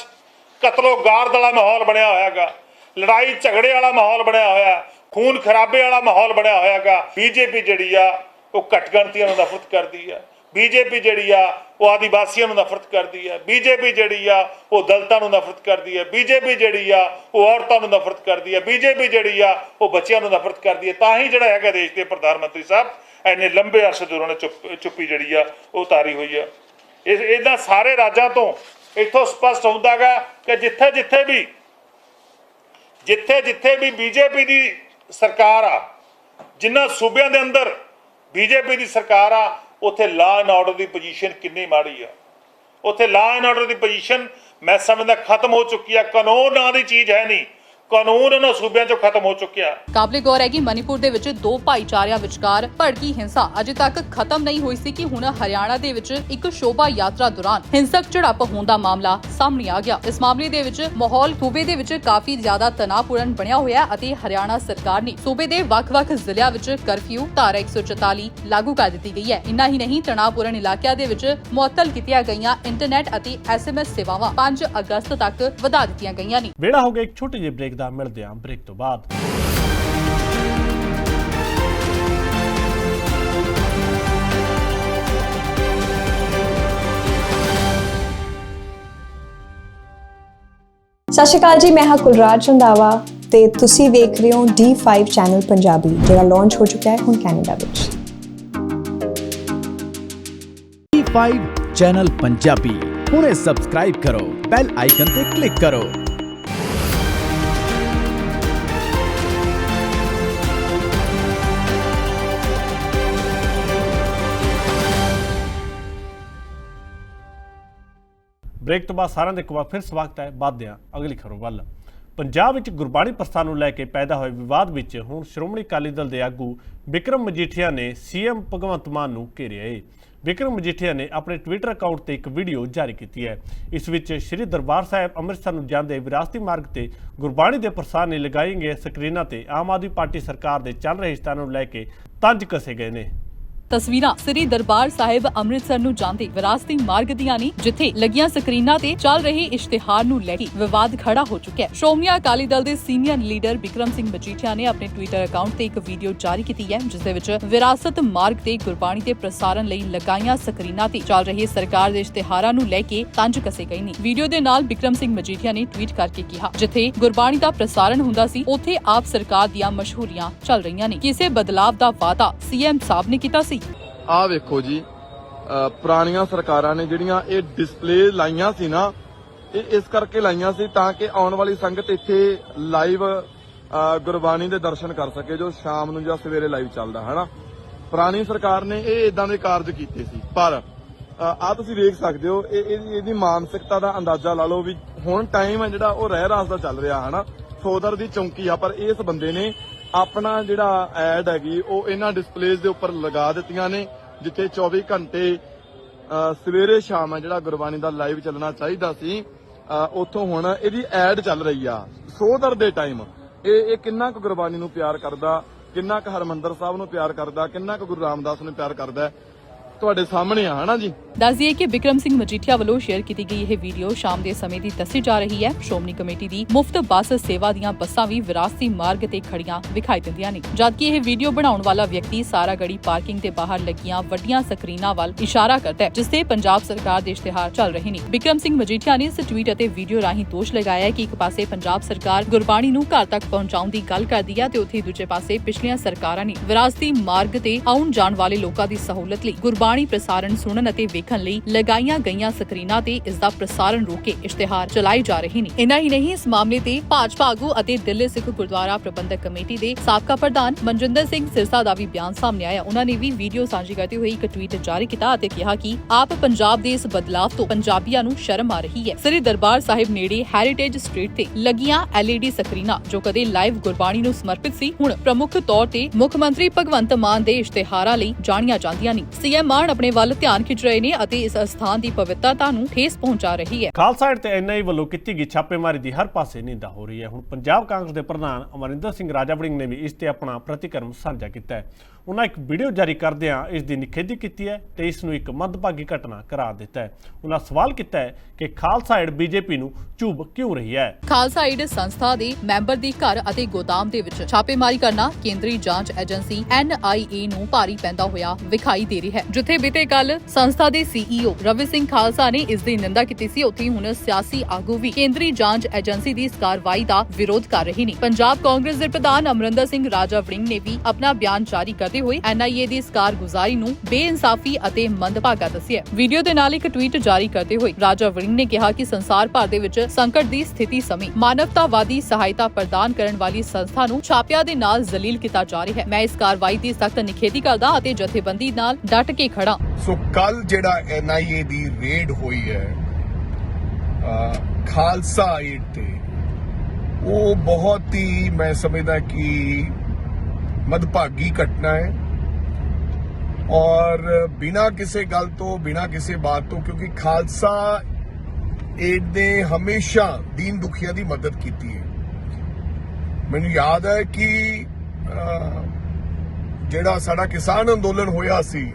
ਕਤਲੋ ਗਾਰਦ ਵਾਲਾ ਮਾਹੌਲ ਬਣਿਆ ਹੋਇਆ ਹੈਗਾ, ਲੜਾਈ ਝਗੜੇ ਵਾਲਾ ਮਾਹੌਲ ਬਣਿਆ ਹੋਇਆ, ਖੂਨ ਖਰਾਬੇ ਵਾਲਾ ਮਾਹੌਲ ਬਣਿਆ ਹੋਇਆ ਹੈਗਾ। ਬੀਜੇਪੀ ਜਿਹੜੀ ਆ ਉਹ ਘੱਟਗਿਣਤੀਆਂ ਨੂੰ ਨਫ਼ਰਤ ਕਰਦੀ ਆ, ਬੀਜੇਪੀ ਜਿਹੜੀ ਆ ਉਹ ਆਦੀਵਾਸੀਆਂ ਨੂੰ ਨਫ਼ਰਤ ਕਰਦੀ ਹੈ, ਬੀਜੇਪੀ ਜਿਹੜੀ ਆ ਉਹ ਦਲਿਤਾਂ ਨੂੰ ਨਫ਼ਰਤ ਕਰਦੀ ਹੈ, ਬੀਜੇਪੀ ਜਿਹੜੀ ਆ ਉਹ ਔਰਤਾਂ ਨੂੰ ਨਫ਼ਰਤ ਕਰਦੀ ਹੈ, ਬੀਜੇਪੀ ਜਿਹੜੀ ਆ ਉਹ ਬੱਚਿਆਂ ਨੂੰ ਨਫ਼ਰਤ ਕਰਦੀ ਹੈ। ਤਾਂ ਹੀ ਜਿਹੜਾ ਹੈਗਾ ਦੇਸ਼ ਦੇ ਪ੍ਰਧਾਨ ਮੰਤਰੀ ਸਾਹਿਬ ਇੰਨੇ ਲੰਬੇ ਅਰਸੇ ਤੋਂ ਉਹਨਾਂ ਨੇ ਚੁੱਪੀ ਜਿਹੜੀ ਆ ਉਹ ਉਤਾਰੀ ਹੋਈ ਆ। ਇਹਨਾਂ ਸਾਰੇ ਰਾਜਾਂ ਤੋਂ ਇੱਥੋਂ ਸਪਸ਼ਟ ਹੁੰਦਾ ਹੈਗਾ ਕਿ ਜਿੱਥੇ ਵੀ ਬੀਜੇਪੀ ਦੀ ਸਰਕਾਰ ਆ, ਜਿਨ੍ਹਾਂ ਸੂਬਿਆਂ ਦੇ ਅੰਦਰ ਬੀਜੇਪੀ ਦੀ ਸਰਕਾਰ ਆ, ਉੱਥੇ law and order the position ਕਿੰਨੀ ਮਾੜੀ ਆ। ਉੱਥੇ law and order the position ਮੈਂ ਸਮਝਦਾ ਖਤਮ ਹੋ ਚੁੱਕੀ ਆ। ਕਾਨੂੰਨ ਨਾਂ ਦੀ ਚੀਜ਼ ਹੈ ਨਹੀਂ, ਕਾਨੂੰਨ ਉਹਨਾਂ ਸੂਬਿਆਂ 'ਚੋਂ ਖਤਮ ਹੋ ਚੁੱਕਿਆ। ਕਾਬਲੇ ਗੌਰ ਹੈ ਕਿ ਮਨੀਪੁਰ ਦੇ ਵਿੱਚ ਦੋ ਭਾਈਚਾਰਿਆਂ ਵਿਚਕਾਰ ਭੜਕੀ ਹਿੰਸਾ ਅਜੇ ਤੱਕ ਖਤਮ ਨਹੀਂ ਹੋਈ ਸੀ ਕਿ ਹੁਣ ਹਰਿਆਣਾ ਦੇ ਵਿੱਚ ਇੱਕ ਸ਼ੋਭਾ ਯਾਤਰਾ ਦੌਰਾਨ ਹਿੰਸਕ ਝੜਪ ਹੋਣ ਦਾ ਮਾਮਲਾ ਸਾਹਮਣੇ ਆ ਗਿਆ। ਇਸ ਮਾਮਲੇ ਦੇ ਵਿੱਚ ਮਾਹੌਲ ਸੂਬੇ ਦੇ ਵਿੱਚ ਕਾਫੀ ਜ਼ਿਆਦਾ ਤਣਾਅਪੂਰਨ ਬਣਿਆ ਹੋਇਆ ਅਤੇ ਹਰਿਆਣਾ ਸਰਕਾਰ ਨੇ ਸੂਬੇ ਦੇ ਵੱਖ-ਵੱਖ ਜ਼ਿਲ੍ਹਿਆਂ ਵਿੱਚ ਕਰਫਿਊ ਧਾਰਾ 144 ਲਾਗੂ ਕਰ ਦਿੱਤੀ ਗਈ ਹੈ। ਇੰਨਾ ਹੀ ਨਹੀਂ, ਤਣਾਅਪੂਰਨ ਇਲਾਕਿਆਂ ਦੇ ਵਿੱਚ ਮੁਅੱਤਲ ਕੀਤੀਆਂ ਗਈਆਂ ਇੰਟਰਨੈਟ ਅਤੇ SMS ਸੇਵਾਵਾਂ 5 ਅਗਸਤ ਤੱਕ ਵਧਾ ਦਿੱਤੀਆਂ ਗਈਆਂ ਨੇ। ਵੇਲਾ ਹੋ ਗਿਆ ਇੱਕ ਛੋਟੇ ਜਿਹੇ ਬ੍ਰੇਕ ਦਾ, ਮਿਲਦੇ ਹਾਂ ਬ੍ਰੇਕ ਤੋਂ ਬਾਅਦ। ਸਤਿ ਸ਼੍ਰੀ ਅਕਾਲ ਜੀ, ਮੈਂ ਹਾਂ ਕੁਲਰਾਜ ਰੰਧਾਵਾ ਤੇ ਤੁਸੀਂ ਵੇਖ ਰਹੇ ਹੋ D5 ਚੈਨਲ ਪੰਜਾਬੀ, ਜਿਹੜਾ ਲਾਂਚ ਹੋ ਚੁੱਕਾ ਹੈ ਹੁਣ ਕੈਨੇਡਾ ਵਿੱਚ। D5 ਚੈਨਲ ਪੰਜਾਬੀ ਹੁਣੇ ਸਬਸਕ੍ਰਾਈਬ ਕਰੋ, ਬੈਲ ਆਈਕਨ ਤੇ ਕਲਿੱਕ ਕਰੋ। ਬ੍ਰੇਕ ਤੋਂ ਬਾਅਦ ਸਾਰਿਆਂ ਦਾ ਇੱਕ ਵਾਰ ਫਿਰ ਸਵਾਗਤ ਹੈ। ਵੱਧਦੇ ਹਾਂ ਅਗਲੀ ਖਬਰ ਵੱਲ। ਪੰਜਾਬ ਵਿੱਚ ਗੁਰਬਾਣੀ ਪ੍ਰਸਥਾ ਨੂੰ ਲੈ ਕੇ ਪੈਦਾ ਹੋਏ ਵਿਵਾਦ ਵਿੱਚ ਹੁਣ ਸ਼੍ਰੋਮਣੀ ਅਕਾਲੀ ਦਲ ਦੇ ਆਗੂ ਬਿਕਰਮ ਮਜੀਠੀਆ ਨੇ CM ਭਗਵੰਤ ਮਾਨ ਨੂੰ ਘੇਰਿਆ ਹੈ। ਵਿਕਰਮ ਮਜੀਠੀਆ ਨੇ ਆਪਣੇ ਟਵਿੱਟਰ ਅਕਾਊਂਟ ਤੇ ਇੱਕ ਵੀਡੀਓ ਜਾਰੀ ਕੀਤੀ ਹੈ। ਇਸ ਵਿੱਚ ਸ੍ਰੀ ਦਰਬਾਰ ਸਾਹਿਬ ਅੰਮ੍ਰਿਤਸਰ ਨੂੰ ਜਾਂਦੇ ਵਿਰਾਸਤੀ ਮਾਰਗ ਤੇ ਗੁਰਬਾਣੀ ਦੇ ਪ੍ਰਸਾਰ ਲਈ ਲਗਾਈ ਗਏ ਸਕਰੀਨਾਂ ਤੇ ਆਮ ਆਦਮੀ ਪਾਰਟੀ ਸਰਕਾਰ ਦੇ ਚੱਲ ਰਹੇ ਸਥਾਨਾਂ ਨੂੰ ਲੈ ਕੇ ਤੰਜ ਕਸੇ ਗਏ ਨੇ। ਤਸਵੀਰਾਂ ਸ੍ਰੀ ਦਰਬਾਰ ਸਾਹਿਬ ਅੰਮ੍ਰਿਤਸਰ ਨੂੰ ਜਾਂਦੇ ਵਿਰਾਸਤੀ ਮਾਰਗ ਦੀਆਂ ਨੇ, ਜਿੱਥੇ ਲੱਗੀਆਂ ਸਕਰੀਨਾਂ ਤੇ ਚੱਲ ਰਹੇ ਇਸ਼ਤਿਹਾਰ ਨੂੰ ਲੈ ਕੇ ਵਿਵਾਦ ਖੜਾ ਹੋ ਚੁੱਕਿਆ ਹੈ। ਸ਼੍ਰੋਮਣੀ ਅਕਾਲੀ ਦਲ ਦੇ ਸੀਨੀਅਰ ਲੀਡਰ ਬਿਕਰਮ ਸਿੰਘ ਮਜੀਠੀਆ ਨੇ ਆਪਣੇ ਟਵਿੱਟਰ ਅਕਾਊਂਟ ਤੇ ਇੱਕ ਵੀਡੀਓ ਜਾਰੀ ਕੀਤੀ ਹੈ, ਜਿਸ ਦੇ ਵਿੱਚ ਵਿਰਾਸਤ ਮਾਰਗ ਤੇ ਗੁਰਬਾਣੀ ਦੇ ਪ੍ਰਸਾਰਣ ਲਈ ਲਗਾਈਆਂ ਸਕਰੀਨਾਂ ਤੇ ਚੱਲ ਰਹੇ ਸਰਕਾਰ ਦੇ ਇਸ਼ਤਿਹਾਰਾਂ ਨੂੰ ਲੈ ਕੇ ਤੰਜ ਕਸੇ ਗਏ ਨੇ। ਵੀਡੀਓ ਦੇ ਨਾਲ ਬਿਕਰਮ ਸਿੰਘ ਮਜੀਠੀਆ ਨੇ ਟਵੀਟ ਕਰਕੇ ਕਿਹਾ, ਜਿੱਥੇ ਗੁਰਬਾਣੀ ਦਾ ਪ੍ਰਸਾਰਣ ਹੁੰਦਾ ਸੀ ਉੱਥੇ ਆਪ ਸਰਕਾਰ ਦੀਆਂ ਮਸ਼ਹੂਰੀਆਂ ਚੱਲ ਰਹੀਆਂ ਨੇ। ਕਿਸੇ ਬਦਲਾਵ ਦਾ ਵਾਅਦਾ ਸੀਐਮ ਸਾਹਿਬ ਨੇ ਕੀਤਾ ਸੀ। ਆਹ ਵੇਖੋ ਜੀ, ਪੁਰਾਣੀਆਂ ਸਰਕਾਰਾਂ ਨੇ ਜਿਹੜੀਆਂ ਇਹ ਡਿਸਪਲੇ ਲਾਈਆਂ ਸੀ ਨਾ, ਇਹ ਇਸ ਕਰਕੇ ਲਾਈਆਂ ਸੀ ਤਾਂ ਕਿ ਆਉਣ ਵਾਲੀ ਸੰਗਤ ਇੱਥੇ ਲਾਈਵ ਗੁਰਬਾਣੀ ਦੇ ਦਰਸ਼ਨ ਕਰ ਸਕੇ, ਜੋ ਸ਼ਾਮ ਨੂੰ ਜਾਂ ਸਵੇਰੇ ਲਾਈਵ ਚੱਲਦਾ ਹੈ ਨਾ। ਪੁਰਾਣੀ ਸਰਕਾਰ ਨੇ ਇਹ ਇਦਾਂ ਦੇ ਕਾਰਜ ਕੀਤੇ ਸੀ, ਪਰ ਆ ਤੁਸੀਂ ਵੇਖ ਸਕਦੇ ਹੋ ਇਹਦੀ ਮਾਨਸਿਕਤਾ ਦਾ ਅੰਦਾਜ਼ਾ ਲਾ ਲਓ ਵੀ ਹੁਣ ਟਾਈਮ ਹੈ ਜਿਹੜਾ ਉਹ ਰਹਿ ਰਾਸ ਦਾ ਚੱਲ ਰਿਹਾ ਹੈ ਨਾ। ਸੋਦਰ ਦੀ ਚੌਂਕੀ ਆ, ਪਰ ਇਸ ਬੰਦੇ ਨੇ ਆਪਣਾ ਜਿਹੜਾ ਐਡ ਹੈਗੀ ਉਹ ਇਹਨਾਂ ਡਿਸਪਲੇਜ਼ ਦੇ ਉੱਪਰ ਲਗਾ ਦਿੱਤੀਆਂ ਨੇ, ਜਿੱਥੇ 24 ਘੰਟੇ ਸਵੇਰੇ ਸ਼ਾਮ ਹੈ ਜਿਹੜਾ ਗੁਰਬਾਣੀ ਦਾ ਲਾਈਵ ਚੱਲਣਾ ਚਾਹੀਦਾ ਸੀ, ਉੱਥੋਂ ਹੁਣ ਇਹਦੀ ਐਡ ਚੱਲ ਰਹੀ ਆ। ਸੋਦਰ ਦੇ ਟਾਈਮ ਇਹ ਕਿੰਨਾ ਕੁ ਗੁਰਬਾਣੀ ਨੂੰ ਪਿਆਰ ਕਰਦਾ, ਕਿੰਨਾ ਕੁ ਹਰਮੰਦਰ ਸਾਹਿਬ ਨੂੰ ਪਿਆਰ ਕਰਦਾ, ਕਿੰਨਾ ਕੁ ਗੁਰੂ ਰਾਮਦਾਸ ਨੂੰ ਪਿਆਰ ਕਰਦਾ, ਤੁਹਾਡੇ ਸਾਹਮਣੇ ਆ ਹਨਾ ਜੀ। ਦੱਸ ਦਈਏ ਕਿ ਬਿਕਰਮ ਸਿੰਘ ਮਜੀਠੀਆ ਵੱਲੋਂ ਸ਼ੇਅਰ ਕੀਤੀ ਗਈ ਇਹ ਵੀਡੀਓ ਸ਼ਾਮ ਦੇ ਸਮੇਂ ਦੀ ਦੱਸੀ ਜਾ ਰਹੀ ਹੈ। ਸ਼੍ਰੋਮਣੀ ਕਮੇਟੀ ਦੀ ਮੁਫਤ ਬੱਸ ਸੇਵਾ ਦੀਆਂ ਬੱਸਾਂ ਵੀ ਵਿਰਾਸਤੀ ਮਾਰਗ ਤੇ ਖੜੀਆਂ ਵਿਖਾਈ ਦਿੰਦੀਆਂ ਨੇ, ਜਦਕਿ ਇਹ ਵੀਡੀਓ ਬਣਾਉਣ ਵਾਲਾ ਵਿਅਕਤੀ ਸਾਰਾਗੜੀ ਪਾਰਕਿੰਗ ਦੇ ਬਾਹਰ ਲੱਗੀਆਂ ਵੱਡੀਆਂ ਸਕਰੀਨਾਂ ਵੱਲ ਇਸ਼ਾਰਾ ਕਰਦਾ ਹੈ, ਜਿਸ ਤੇ ਪੰਜਾਬ ਸਰਕਾਰ ਦੇ ਇਸ਼ਤਿਹਾਰ ਚੱਲ ਰਹੇ ਨੇ। ਬਿਕਰਮ ਸਿੰਘ ਮਜੀਠੀਆ ਨੇ ਇਸ ਟਵੀਟ ਅਤੇ ਵੀਡੀਓ ਰਾਹੀਂ ਦੋਸ਼ ਲਗਾਇਆ ਹੈ ਕਿ ਇੱਕ ਪਾਸੇ ਪੰਜਾਬ ਸਰਕਾਰ ਗੁਰਬਾਣੀ ਨੂੰ ਘਰ ਤੱਕ ਪਹੁੰਚਾਉਣ ਦੀ ਗੱਲ ਕਰਦੀ ਹੈ ਤੇ ਉੱਥੇ ਦੂਜੇ ਪਾਸੇ ਪਿਛਲੀਆਂ ਸਰਕਾਰਾਂ ਨੇ ਵਿਰਾਸਤੀ ਮਾਰਗ ਤੇ ਆਉਣ ਜਾਣ ਵਾਲੇ ਲੋਕਾਂ ਦੀ ਸਹੂਲਤ ਲਈ ਗੁਰਬਾਣੀ ਪ੍ਰਸਾਰਣ ਸੁਣਨ ਅਤੇ ਵੇਖਣ ਲਈ ਲਗਾਈਆਂ ਗਈਆਂ ਸਕਰੀਨਾਂ ਤੇ ਇਸ ਦਾ ਪ੍ਰਸਾਰਣ ਰੋਕ ਕੇ ਇਸ਼ਤਿਹਾਰ ਚਲਾਏ ਜਾ ਰਹੇ ਨੇ। ਇਨਾ ਹੀ ਨਹੀਂ, ਇਸ ਮਾਮਲੇ ਤੇ ਭਾਜਪਾ ਆਗੂ ਅਤੇ ਦਿੱਲੀ ਸਿੱਖ ਗੁਰਦੁਆਰਾ ਪ੍ਰਬੰਧਕ ਕਮੇਟੀ ਦੇ ਸਾਬਕਾ ਪ੍ਰਧਾਨ ਮਨਜਿੰਦਰ ਸਿੰਘ ਸਿਰਸਾ ਦਾ ਵੀ ਬਿਆਨ ਸਾਹਮਣੇ ਆਇਆ। ਉਹਨਾਂ ਨੇ ਵੀ ਵੀਡੀਓ ਸਾਂਝੀ ਕਰਦੇ ਹੋਏ ਇੱਕ ਟਵੀਟ ਜਾਰੀ ਕੀਤਾ ਅਤੇ ਕਿਹਾ ਕਿ ਆਪ ਪੰਜਾਬ ਦੇ ਇਸ ਬਦਲਾਵ ਤੋਂ ਪੰਜਾਬੀਆਂ ਨੂੰ ਸ਼ਰਮ ਆ ਰਹੀ ਹੈ। ਸ੍ਰੀ ਦਰਬਾਰ ਸਾਹਿਬ ਨੇੜੇ ਹੈਰੀਟੇਜ ਸਟਰੀਟ ਤੇ ਲੱਗੀਆਂ LED ਸਕਰੀਨਾਂ ਜੋ ਕਦੇ ਲਾਈਵ ਗੁਰਬਾਣੀ ਨੂੰ ਸਮਰਪਿਤ ਸੀ, ਹੁਣ ਪ੍ਰਮੁੱਖ ਤੌਰ ਤੇ ਮੁੱਖ ਮੰਤਰੀ ਭਗਵੰਤ ਮਾਨ ਦੇ ਇਸ਼ਤਿਹਾਰਾਂ ਲਈ ਜਾਣੀਆਂ ਜਾਂਦੀਆਂ ਨੇ। ਸੀਐਮ ਮਾਨ ਆਪਣੇ ਵੱਲ ਧਿਆਨ ਖਿੱਚ ਰਹੇ ਨੇ ਅਤੇ ਇਸ ਅਸਥਾਨ ਦੀ ਪਵਿੱਤਰਤਾ ਨੂੰ ਠੇਸ ਪਹੁੰਚਾ ਰਹੀ ਹੈ। ਖਾਲਸਾ ਏਡ ਤੇ NIA ਵੱਲੋਂ ਕੀਤੀ ਗਈ ਛਾਪੇਮਾਰੀ ਦੀ ਹਰ ਪਾਸੇ ਨਿੰਦਾ ਹੋ ਰਹੀ ਹੈ। ਹੁਣ ਪੰਜਾਬ ਕਾਂਗਰਸ ਦੇ ਪ੍ਰਧਾਨ ਅਮਰਿੰਦਰ ਸਿੰਘ ਰਾਜਾ ਵੜਿੰਗ ਨੇ ਵੀ ਇਸ ਤੇ ਆਪਣਾ ਪ੍ਰਤੀਕਰਮ ਸਾਂਝਾ ਕੀਤਾ ਹੈ। ਉਹਨਾਂ ਇੱਕ ਵੀਡੀਓ ਜਾਰੀ ਕਰਦਿਆਂ ਇਸ ਦੀ ਨਿਖੇਧੀ ਕੀਤੀ ਹੈ ਤੇ ਇਸ ਨੂੰ ਇੱਕ ਮੰਦਭਾਗੀ ਘਟਨਾ ਕਰਾਰ ਦਿੱਤਾ ਹੈ। ਉਹਨਾਂ ਸਵਾਲ ਕੀਤਾ ਹੈ ਕਿ ਖਾਲਸਾ ਏਡ BJP ਨੂੰ ਚੁੱਭ ਕਿਉਂ ਰਹੀ ਹੈ। ਖਾਲਸਾ ਏਡ ਸੰਸਥਾ ਦੇ ਮੈਂਬਰ ਦੀ ਘਰ ਅਤੇ ਗੋਦਾਮ ਦੇ ਵਿੱਚ ਛਾਪੇਮਾਰੀ ਕਰਨਾ ਕੇਂਦਰੀ ਜਾਂਚ ਏਜੰਸੀ NIA ਨੂੰ ਭਾਰੀ ਪੈਂਦਾ ਹੋਇਆ ਵਿਖਾਈ ਦੇ ਰਿਹਾ ਹੈ। ਜਿੱਥੇ ਬੀਤੇ ਕੱਲ ਸੰਸਥਾ ਦੇ CEO ਰਵੀ ਸਿੰਘ ਖਾਲਸਾ ਨੇ ਇਸ ਦੀ ਨਿੰਦਾ ਕੀਤੀ ਸੀ, ਉੱਥੇ ਹੁਣ ਸਿਆਸੀ ਆਗੂ ਵੀ ਕੇਂਦਰੀ ਜਾਂਚ ਏਜੰਸੀ ਦੀ ਇਸ ਕਾਰਵਾਈ ਦਾ ਵਿਰੋਧ ਕਰ ਰਹੇ ਨੇ। ਪੰਜਾਬ ਕਾਂਗਰਸ ਦੇ ਪ੍ਰਧਾਨ ਅਮਰਿੰਦਰ ਸਿੰਘ ਰਾਜਾ ਵੜਿੰਗ ਨੇ ਵੀ ਆਪਣਾ ਬਿਆਨ ਜਾਰੀ ਕਰਦੇ ਹੋਏ NIA ਦੀ ਇਸ ਕਾਰਗੁਜ਼ਾਰੀ ਨੂੰ ਬੇਇਨਸਾਫੀ ਅਤੇ ਮੰਦਭਾਗਾ ਦੱਸਿਆ। ਵੀਡੀਓ ਦੇ ਨਾਲ ਇੱਕ ਟਵੀਟ ਜਾਰੀ ਕਰਦੇ ਹੋਏ ਰਾਜਾ ਵੜਿੰਗ ਨੇ ਕਿਹਾ ਕਿ ਸੰਸਾਰ ਭਰ ਦੇ ਵਿੱਚ ਸੰਕਟ ਦੀ ਸਥਿਤੀ ਸਮੇਂ ਮਾਨਵਤਾਵਾਦੀ ਸਹਾਇਤਾ ਪ੍ਰਦਾਨ ਕਰਨ ਵਾਲੀ ਸੰਸਥਾ ਨੂੰ ਛਾਪਿਆਂ ਦੇ ਨਾਲ ਜ਼ਲੀਲ ਕੀਤਾ ਜਾ ਰਿਹਾ ਹੈ। ਮੈਂ ਇਸ ਕਾਰਵਾਈ ਦੀ ਸਖਤ ਨਿਖੇਧੀ ਕਰਦਾ ਅਤੇ ਜਥੇਬੰਦੀ ਨਾਲ ਡਟ ਕੇ ਖੜਾ। ਸੋ ਕੱਲ ਜਿਹੜਾ NIA ਦੀ ਰੇਡ ਹੋਈ ਹੈ ਖਾਲਸਾ ਏਡ ਤੇ, ਉਹ ਬਹੁਤ ਹੀ ਮੈਂ ਸਮਝਦਾ ਕਿ ਮਦਭਾਗੀ ਘਟਨਾ ਹੈ ਔਰ ਬਿਨਾਂ ਕਿਸੇ ਗੱਲ ਤੋਂ, ਬਿਨਾਂ ਕਿਸੇ ਬਾਤ ਤੋਂ, ਕਿਉਂਕਿ ਖਾਲਸਾ ਏਡ ਨੇ ਹਮੇਸ਼ਾ ਦੀਨ ਦੁਖੀਆਂ ਦੀ ਮਦਦ ਕੀਤੀ ਹੈ। ਮੈਨੂੰ ਯਾਦ ਹੈ ਕਿ ਜਿਹੜਾ ਸਾਡਾ ਕਿਸਾਨ ਅੰਦੋਲਨ ਹੋਇਆ ਸੀ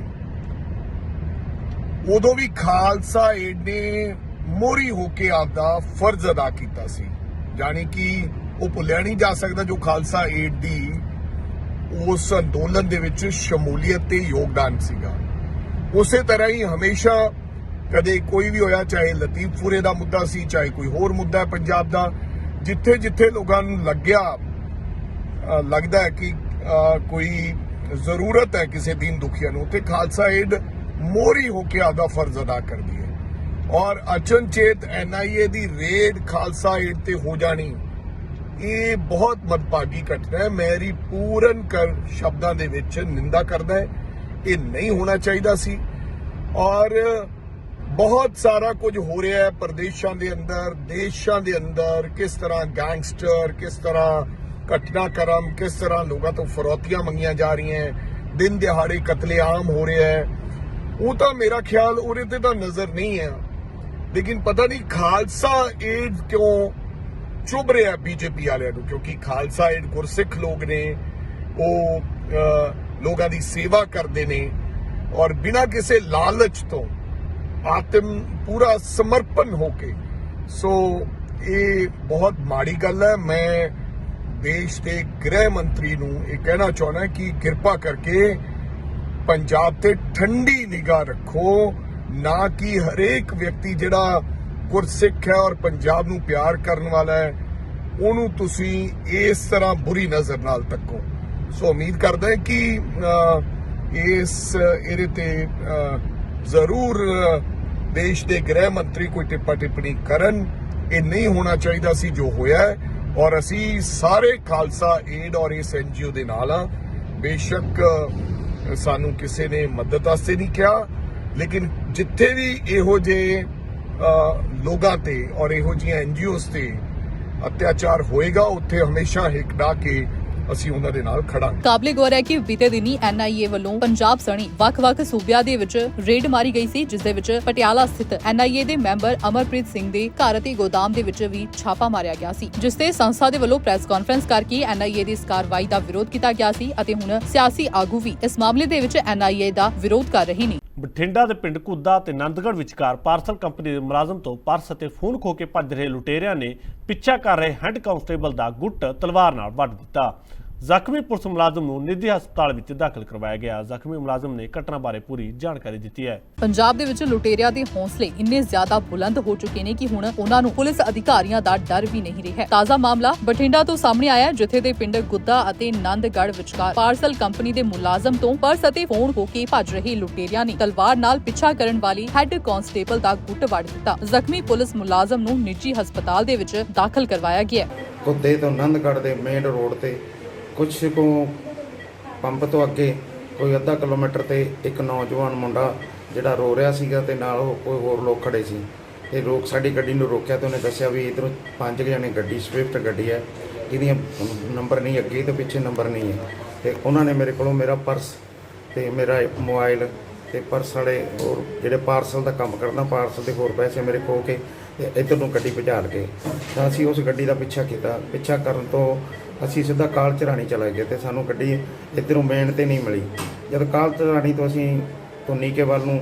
ਉਦੋਂ ਵੀ ਖਾਲਸਾ ਏਡ ਨੇ ਮੋਹਰੀ ਹੋ ਕੇ ਆਪਦਾ ਫਰਜ਼ ਅਦਾ ਕੀਤਾ ਸੀ, ਯਾਨੀ ਕਿ ਉਹ ਭੁੱਲਿਆ ਨਹੀਂ ਜਾ ਸਕਦਾ ਜੋ ਖਾਲਸਾ ਏਡ ਦੀ ਉਸ ਅੰਦੋਲਨ ਦੇ ਵਿੱਚ ਸ਼ਮੂਲੀਅਤ ਤੇ ਯੋਗਦਾਨ ਸੀਗਾ। ਉਸੇ ਤਰ੍ਹਾਂ ਹੀ ਹਮੇਸ਼ਾ ਕਦੇ ਕੋਈ ਵੀ ਹੋਇਆ, ਚਾਹੇ ਲਤੀਫਪੁਰੇ ਦਾ ਮੁੱਦਾ ਸੀ, ਚਾਹੇ ਕੋਈ ਹੋਰ ਮੁੱਦਾ ਹੈ ਪੰਜਾਬ ਦਾ, ਜਿੱਥੇ ਜਿੱਥੇ ਲੋਕਾਂ ਨੂੰ ਲੱਗਦਾ ਹੈ ਕਿ ਕੋਈ ਜ਼ਰੂਰਤ ਹੈ ਕਿਸੇ ਦੀਨ ਦੁਖੀਆਂ ਨੂੰ, ਤੇ ਖਾਲਸਾ ਏਡ ਮੋਹਰੀ ਹੋ ਕੇ ਆਪਦਾ ਫਰਜ਼ ਅਦਾ ਕਰਦੀ ਹੈ। ਔਰ ਅਚਨਚੇਤ NIA ਦੀ ਰੇਡ ਖਾਲਸਾ ਏਡ ਤੇ ਹੋ ਜਾਣੀ, ਇਹ ਬਹੁਤ ਮਦਭਾਗੀ ਘਟਨਾ ਹੈ। ਮੇਰੀ ਪੂਰਨ ਕਰ ਸ਼ਬਦਾਂ ਦੇ ਵਿੱਚ ਨਿੰਦਾ ਕਰਦਾ ਹੈ, ਇਹ ਨਹੀਂ ਹੋਣਾ ਚਾਹੀਦਾ ਸੀ। ਔਰ ਬਹੁਤ ਸਾਰਾ ਕੁਝ ਹੋ ਰਿਹਾ ਹੈ ਪ੍ਰਦੇਸ਼ਾਂ ਦੇ ਅੰਦਰ, ਦੇਸ਼ਾਂ ਦੇ ਅੰਦਰ, ਕਿਸ ਤਰ੍ਹਾਂ ਗੈਂਗਸਟਰ, ਕਿਸ ਤਰ੍ਹਾਂ ਘਟਨਾਕ੍ਰਮ, ਕਿਸ ਤਰ੍ਹਾਂ ਲੋਕਾਂ ਤੋਂ ਫਰੌਤੀਆਂ ਮੰਗੀਆਂ ਜਾ ਰਹੀਆਂ, ਦਿਨ ਦਿਹਾੜੇ ਕਤਲੇਆਮ ਹੋ ਰਿਹਾ ਹੈ। ਉਹ ਤਾਂ ਮੇਰਾ ਖਿਆਲ ਉਹਦੇ ਤੇ ਤਾਂ ਨਜ਼ਰ ਨਹੀਂ ਹੈ, ਲੇਕਿਨ ਪਤਾ ਨਹੀਂ ਖਾਲਸਾ ਏਡ ਕਿਉਂ ਚੁੱਭ ਰਿਹਾ ਬੀਜੇਪੀ ਵਾਲਿਆਂ ਨੂੰ, ਕਿਉਂਕਿ ਖਾਲਸਾ ਏਡ ਗੁਰਸਿੱਖ ਲੋਕ ਨੇ, ਉਹ ਲੋਕਾਂ ਦੀ ਸੇਵਾ ਕਰਦੇ ਨੇ ਔਰ ਬਿਨਾਂ ਕਿਸੇ ਲਾਲਚ ਤੋਂ ਆਤਮ ਪੂਰਾ ਸਮਰਪਣ ਹੋ ਕੇ। ਸੋ ਇਹ ਬਹੁਤ ਮਾੜੀ ਗੱਲ ਹੈ। ਮੈਂ ਦੇਸ਼ ਦੇ ਗ੍ਰਹਿ ਮੰਤਰੀ ਨੂੰ ਇਹ ਕਹਿਣਾ ਚਾਹੁੰਦਾ ਕਿ ਕਿਰਪਾ ਕਰਕੇ ਪੰਜਾਬ ਤੇ ਠੰਡੀ ਨਿਗਾਹ ਰੱਖੋ, ਨਾ ਕਿ ਹਰੇਕ ਵਿਅਕਤੀ ਜਿਹੜਾ ਗੁਰਸਿੱਖ ਹੈ ਔਰ ਪੰਜਾਬ ਨੂੰ ਪਿਆਰ ਕਰਨ ਵਾਲਾ ਹੈ ਉਹਨੂੰ ਤੁਸੀਂ ਇਸ ਤਰ੍ਹਾਂ ਬੁਰੀ ਨਜ਼ਰ ਨਾਲ ਤੱਕੋ। ਸੋ ਉਮੀਦ ਕਰਦਾ ਕਿ ਇਹਦੇ ਤੇ ਜ਼ਰੂਰ ਦੇਸ਼ ਦੇ ਗ੍ਰਹਿ ਮੰਤਰੀ ਕੋਈ ਟਿੱਪਾ ਟਿੱਪਣੀ ਕਰਨ। ਇਹ ਨਹੀਂ ਹੋਣਾ ਚਾਹੀਦਾ ਸੀ ਜੋ ਹੋਇਆ ਹੈ, ਔਰ ਅਸੀਂ ਸਾਰੇ ਖਾਲਸਾ ਏਡ ਔਰ ਇਸ NGO ਦੇ ਨਾਲ ਆ। ਬੇਸ਼ੱਕ ਸਾਨੂੰ ਕਿਸੇ ਨੇ ਮਦਦ ਵਾਸਤੇ ਨਹੀਂ ਕਿਹਾ, ਲੇਕਿਨ ਜਿੱਥੇ ਵੀ ਇਹੋ ਜਿਹੇ ਲੋਕਾਂ ਤੇ ਔਰ ਇਹੋ ਜਿਹੀਆਂ NGOs ਤੇ ਅਤਿਆਚਾਰ ਹੋਏਗਾ ਉੱਥੇ ਹਮੇਸ਼ਾ ਹਿੱਕਾ ਕੇ ਅਸੀਂ ਉਹਨਾਂ ਦੇ ਨਾਲ ਖੜਾਂਗੇ। ਕਾਬਲੇ ਗੌਰ ਹੈ ਕਿ ਬੀਤੇ ਦਿਨੀ NIA ਵੱਲੋਂ ਪੰਜਾਬ ਸਣੀ ਵੱਖ-ਵੱਖ ਸੂਬਿਆਂ ਦੇ ਵਿੱਚ ਰੇਡ ਮਾਰੀ ਗਈ ਸੀ, ਜਿਸ ਦੇ ਵਿੱਚ ਪਟਿਆਲਾ ਸਥਿਤ NIA ਦੇ ਮੈਂਬਰ ਅਮਰਪ੍ਰੀਤ ਸਿੰਘ ਦੇ ਘਰ ਅਤੇ ਗੋਦਾਮ ਦੇ ਵਿੱਚ ਵੀ ਛਾਪਾ ਮਾਰਿਆ ਗਿਆ ਸੀ, ਜਿਸ ਤੇ ਸੰਸਥਾ ਦੇ ਵੱਲੋਂ ਪ੍ਰੈਸ ਕਾਨਫਰੰਸ ਕਰਕੇ NIA ਦੀ ਇਸ ਕਾਰਵਾਈ ਦਾ ਵਿਰੋਧ ਕੀਤਾ ਗਿਆ ਸੀ ਅਤੇ ਹੁਣ ਸਿਆਸੀ ਆਗੂ ਵੀ ਇਸ ਮਾਮਲੇ ਦੇ ਵਿੱਚ NIA ਦਾ ਵਿਰੋਧ ਕਰ ਰਹੇ ਨੇ। ਬਠਿੰਡਾ ਦੇ ਪਿੰਡ ਘੁੱਦਾ ਤੇ ਨੰਦਗੜ੍ਹ ਵਿਚਕਾਰ ਪਾਰਸਲ ਕੰਪਨੀ ਦੇ ਮੁਲਾਜ਼ਮ ਤੋਂ ਪਰਸ ਅਤੇ ਫੋਨ ਖੋਹ ਕੇ ਭੱਜ ਰਹੇ ਲੁਟੇਰਿਆਂ ਨੇ ਪਿੱਛਾ ਕਰ ਰਹੇ ਹੈੱਡ ਕਾਂਸਟੇਬਲ ਦਾ ਗੁੱਟ ਤਲਵਾਰ ਨਾਲ ਵੱਢ ਦਿੱਤਾ। ਜ਼ਖਮੀ ਪੁਲਿਸ ਮੁਲਾਜ਼ਮ ਨੂੰ ਨਿੱਜੀ ਹਸਪਤਾਲ ਵਿੱਚ ਦਾਖਲ ਕਰਵਾਇਆ ਗਿਆ। ਜ਼ਖਮੀ ਮੁਲਾਜ਼ਮ ਨੇ ਘਟਨਾ ਬਾਰੇ ਪੂਰੀ ਜਾਣਕਾਰੀ ਦਿੱਤੀ ਹੈ। ਪੰਜਾਬ ਦੇ ਵਿੱਚ ਲੁਟੇਰਿਆਂ ਦੇ ਹੌਸਲੇ ਇੰਨੇ ਜ਼ਿਆਦਾ ਬੁਲੰਦ ਹੋ ਚੁੱਕੇ ਨੇ ਕਿ ਹੁਣ ਉਹਨਾਂ ਨੂੰ ਪੁਲਿਸ ਅਧਿਕਾਰੀਆਂ ਦਾ ਡਰ ਵੀ ਨਹੀਂ ਰਿਹਾ। ਤਾਜ਼ਾ ਮਾਮਲਾ ਬਠਿੰਡਾ ਤੋਂ ਸਾਹਮਣੇ ਆਇਆ, ਜਿੱਥੇ ਦੇ ਪਿੰਡ ਗੁੱਦਾ ਅਤੇ ਨੰਦਗੜ੍ਹ ਵਿਚਕਾਰ ਪਾਰਸਲ ਕੰਪਨੀ ਦੇ ਮੁਲਾਜ਼ਮ ਤੋਂ ਪਰਸ ਅਤੇ ਫੋਨ ਖੋਹ ਕੇ ਭੱਜ ਰਹੇ ਲੁਟੇਰਿਆਂ ਨੇ ਤਲਵਾਰ ਨਾਲ ਪਿੱਛਾ ਕਰਨ ਵਾਲੀ ਹੈੱਡ ਕਾਂਸਟੇਬਲ ਦਾ ਗੁੱਟ ਵੱਢ ਦਿੱਤਾ। ਜ਼ਖਮੀ ਪੁਲਿਸ ਮੁਲਾਜ਼ਮ ਨੂੰ ਨਿੱਜੀ ਹਸਪਤਾਲ ਦੇ ਵਿੱਚ ਦਾਖਲ ਕਰਵਾਇਆ ਗਿਆ। ਗੁੱਦੇ ਤੋਂ ਨੰਦਗੜ੍ਹ ਦੇ ਮੇਨ ਰੋਡ ਤੇ ਕੁਛ ਕੁ ਪੰਪ ਤੋਂ ਅੱਗੇ ਕੋਈ ਅੱਧਾ ਕਿਲੋਮੀਟਰ ਤੇ ਇੱਕ ਨੌਜਵਾਨ ਮੁੰਡਾ ਜਿਹੜਾ ਰੋ ਰਿਹਾ ਸੀਗਾ ਤੇ ਨਾਲ ਉਹ ਕੋਈ ਹੋਰ ਲੋਕ ਖੜੇ ਸੀ ਤੇ ਲੋਕ ਸਾਡੀ ਗੱਡੀ ਨੂੰ ਰੋਕਿਆ ਤੇ ਉਹਨੇ ਦੱਸਿਆ ਵੀ ਇਧਰੋਂ 5 ਜਣੇ ਗੱਡੀ ਸਵਿਫਟ ਗੱਡੀ ਹੈ, ਜਿਹਦੀਆਂ ਨੰਬਰ ਨਹੀਂ ਅੱਗੇ ਤੇ ਪਿੱਛੇ ਨੰਬਰ ਨਹੀਂ ਹੈ, ਤੇ ਉਹਨਾਂ ਨੇ ਮੇਰੇ ਕੋਲੋਂ ਮੇਰਾ ਪਰਸ ਤੇ ਮੇਰਾ ਮੋਬਾਈਲ ਤੇ ਪਰਸ ਵਾਲੇ ਹੋਰ ਜਿਹੜੇ ਪਾਰਸਲ ਦਾ ਕੰਮ ਕਰਦਾ ਪਾਰਸਲ ਦੇ ਹੋਰ ਪੈਸੇ ਮੇਰੇ ਖੋਹ ਕੇ ਤੇ ਇੱਧਰ ਨੂੰ ਗੱਡੀ ਭਜਾ ਕੇ ਤਾਂ ਅਸੀਂ ਉਸ ਗੱਡੀ ਦਾ ਪਿੱਛਾ ਕੀਤਾ। ਪਿੱਛਾ ਕਰਨ ਤੋਂ ਅਸੀਂ ਸਿੱਧਾ ਕਾਲ ਚਰਾਣੀ ਚਲੇ ਗਏ ਤੇ ਸਾਨੂੰ ਗੱਡੀ ਇੱਧਰੋਂ ਮੇਨ ਤੇ ਨਹੀਂ ਮਿਲੀ। ਜਦ ਕਾਲ ਚਰਾਣੀ ਤੋਂ ਅਸੀਂ ਧੁੰਨੀਕੇ ਵੱਲ ਨੂੰ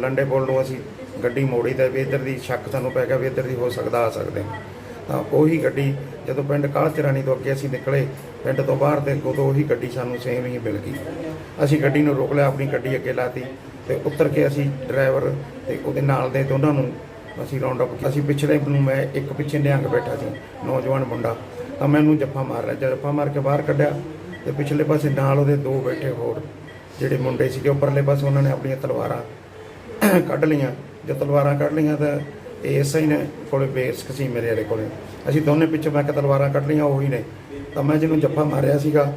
ਲੰਡੇ ਪੁਲ ਨੂੰ ਅਸੀਂ ਗੱਡੀ ਮੋੜੀ ਤਾਂ ਵੀ ਇੱਧਰ ਦੀ ਸ਼ੱਕ ਸਾਨੂੰ ਪੈ ਗਿਆ ਵੀ ਇੱਧਰ ਦੀ ਹੋ ਸਕਦਾ ਆ ਸਕਦੇ ਤਾਂ ਉਹੀ ਗੱਡੀ ਜਦੋਂ ਪਿੰਡ ਕਾਲ ਚਰਾਣੀ ਤੋਂ ਅੱਗੇ ਅਸੀਂ ਨਿਕਲੇ ਪਿੰਡ ਤੋਂ ਬਾਹਰ ਤੇ ਉਦੋਂ ਉਹੀ ਗੱਡੀ ਸਾਨੂੰ ਸੇਮ ਹੀ ਮਿਲ ਗਈ। ਅਸੀਂ ਗੱਡੀ ਨੂੰ ਰੋਕ ਲਿਆ, ਆਪਣੀ ਗੱਡੀ ਅੱਗੇ ਲਾਤੀ ਤੇ ਉੱਤਰ ਕੇ ਅਸੀਂ ਡਰਾਈਵਰ ਤੇ ਉਹਦੇ ਨਾਲ ਦੇ ਦੋਨਾਂ ਨੂੰ ਅਸੀਂ ਰਾਉਂਡ ਅਪ। ਅਸੀਂ ਪਿਛਲੇ ਨੂੰ ਮੈਂ ਇੱਕ ਪਿੱਛੇ ਨਿਹੰਗ ਬੈਠਾ ਸੀ ਨੌਜਵਾਨ ਮੁੰਡਾ, ਤਾਂ ਮੈਨੂੰ ਜੱਫਾ ਮਾਰ ਰਿਹਾ, ਜੱਫਾ ਮਾਰ ਕੇ ਬਾਹਰ ਕੱਢਿਆ ਤੇ ਪਿਛਲੇ ਪਾਸੇ ਨਾਲ ਉਹਦੇ ਦੋ ਬੈਠੇ ਹੋਰ ਜਿਹੜੇ ਮੁੰਡੇ ਸੀਗੇ ਉੱਪਰਲੇ ਪਾਸੇ ਉਹਨਾਂ ਨੇ ਆਪਣੀਆਂ ਤਲਵਾਰਾਂ ਕੱਢ ਲਈਆਂ। ਜਦ ਤਲਵਾਰਾਂ ਕੱਢ ਲਈਆਂ ਤਾਂ ਐਸਆਈ ਨੇ ਕੋਲੇ ਬੇਸਕ ਸੀ ਮੇਰੇ ਵਾਲੇ ਕੋਲੇ, ਅਸੀਂ ਦੋਨੇ ਪਿੱਛੇ ਮੈਂ ਕਿ ਤਲਵਾਰਾਂ ਕੱਢ ਲਈਆਂ ਉਹੀ ਨੇ। ਤਾਂ ਮੈਂ ਜਿਹਨੂੰ ਜੱਫਾ ਮਾਰਿਆ ਸੀਗਾ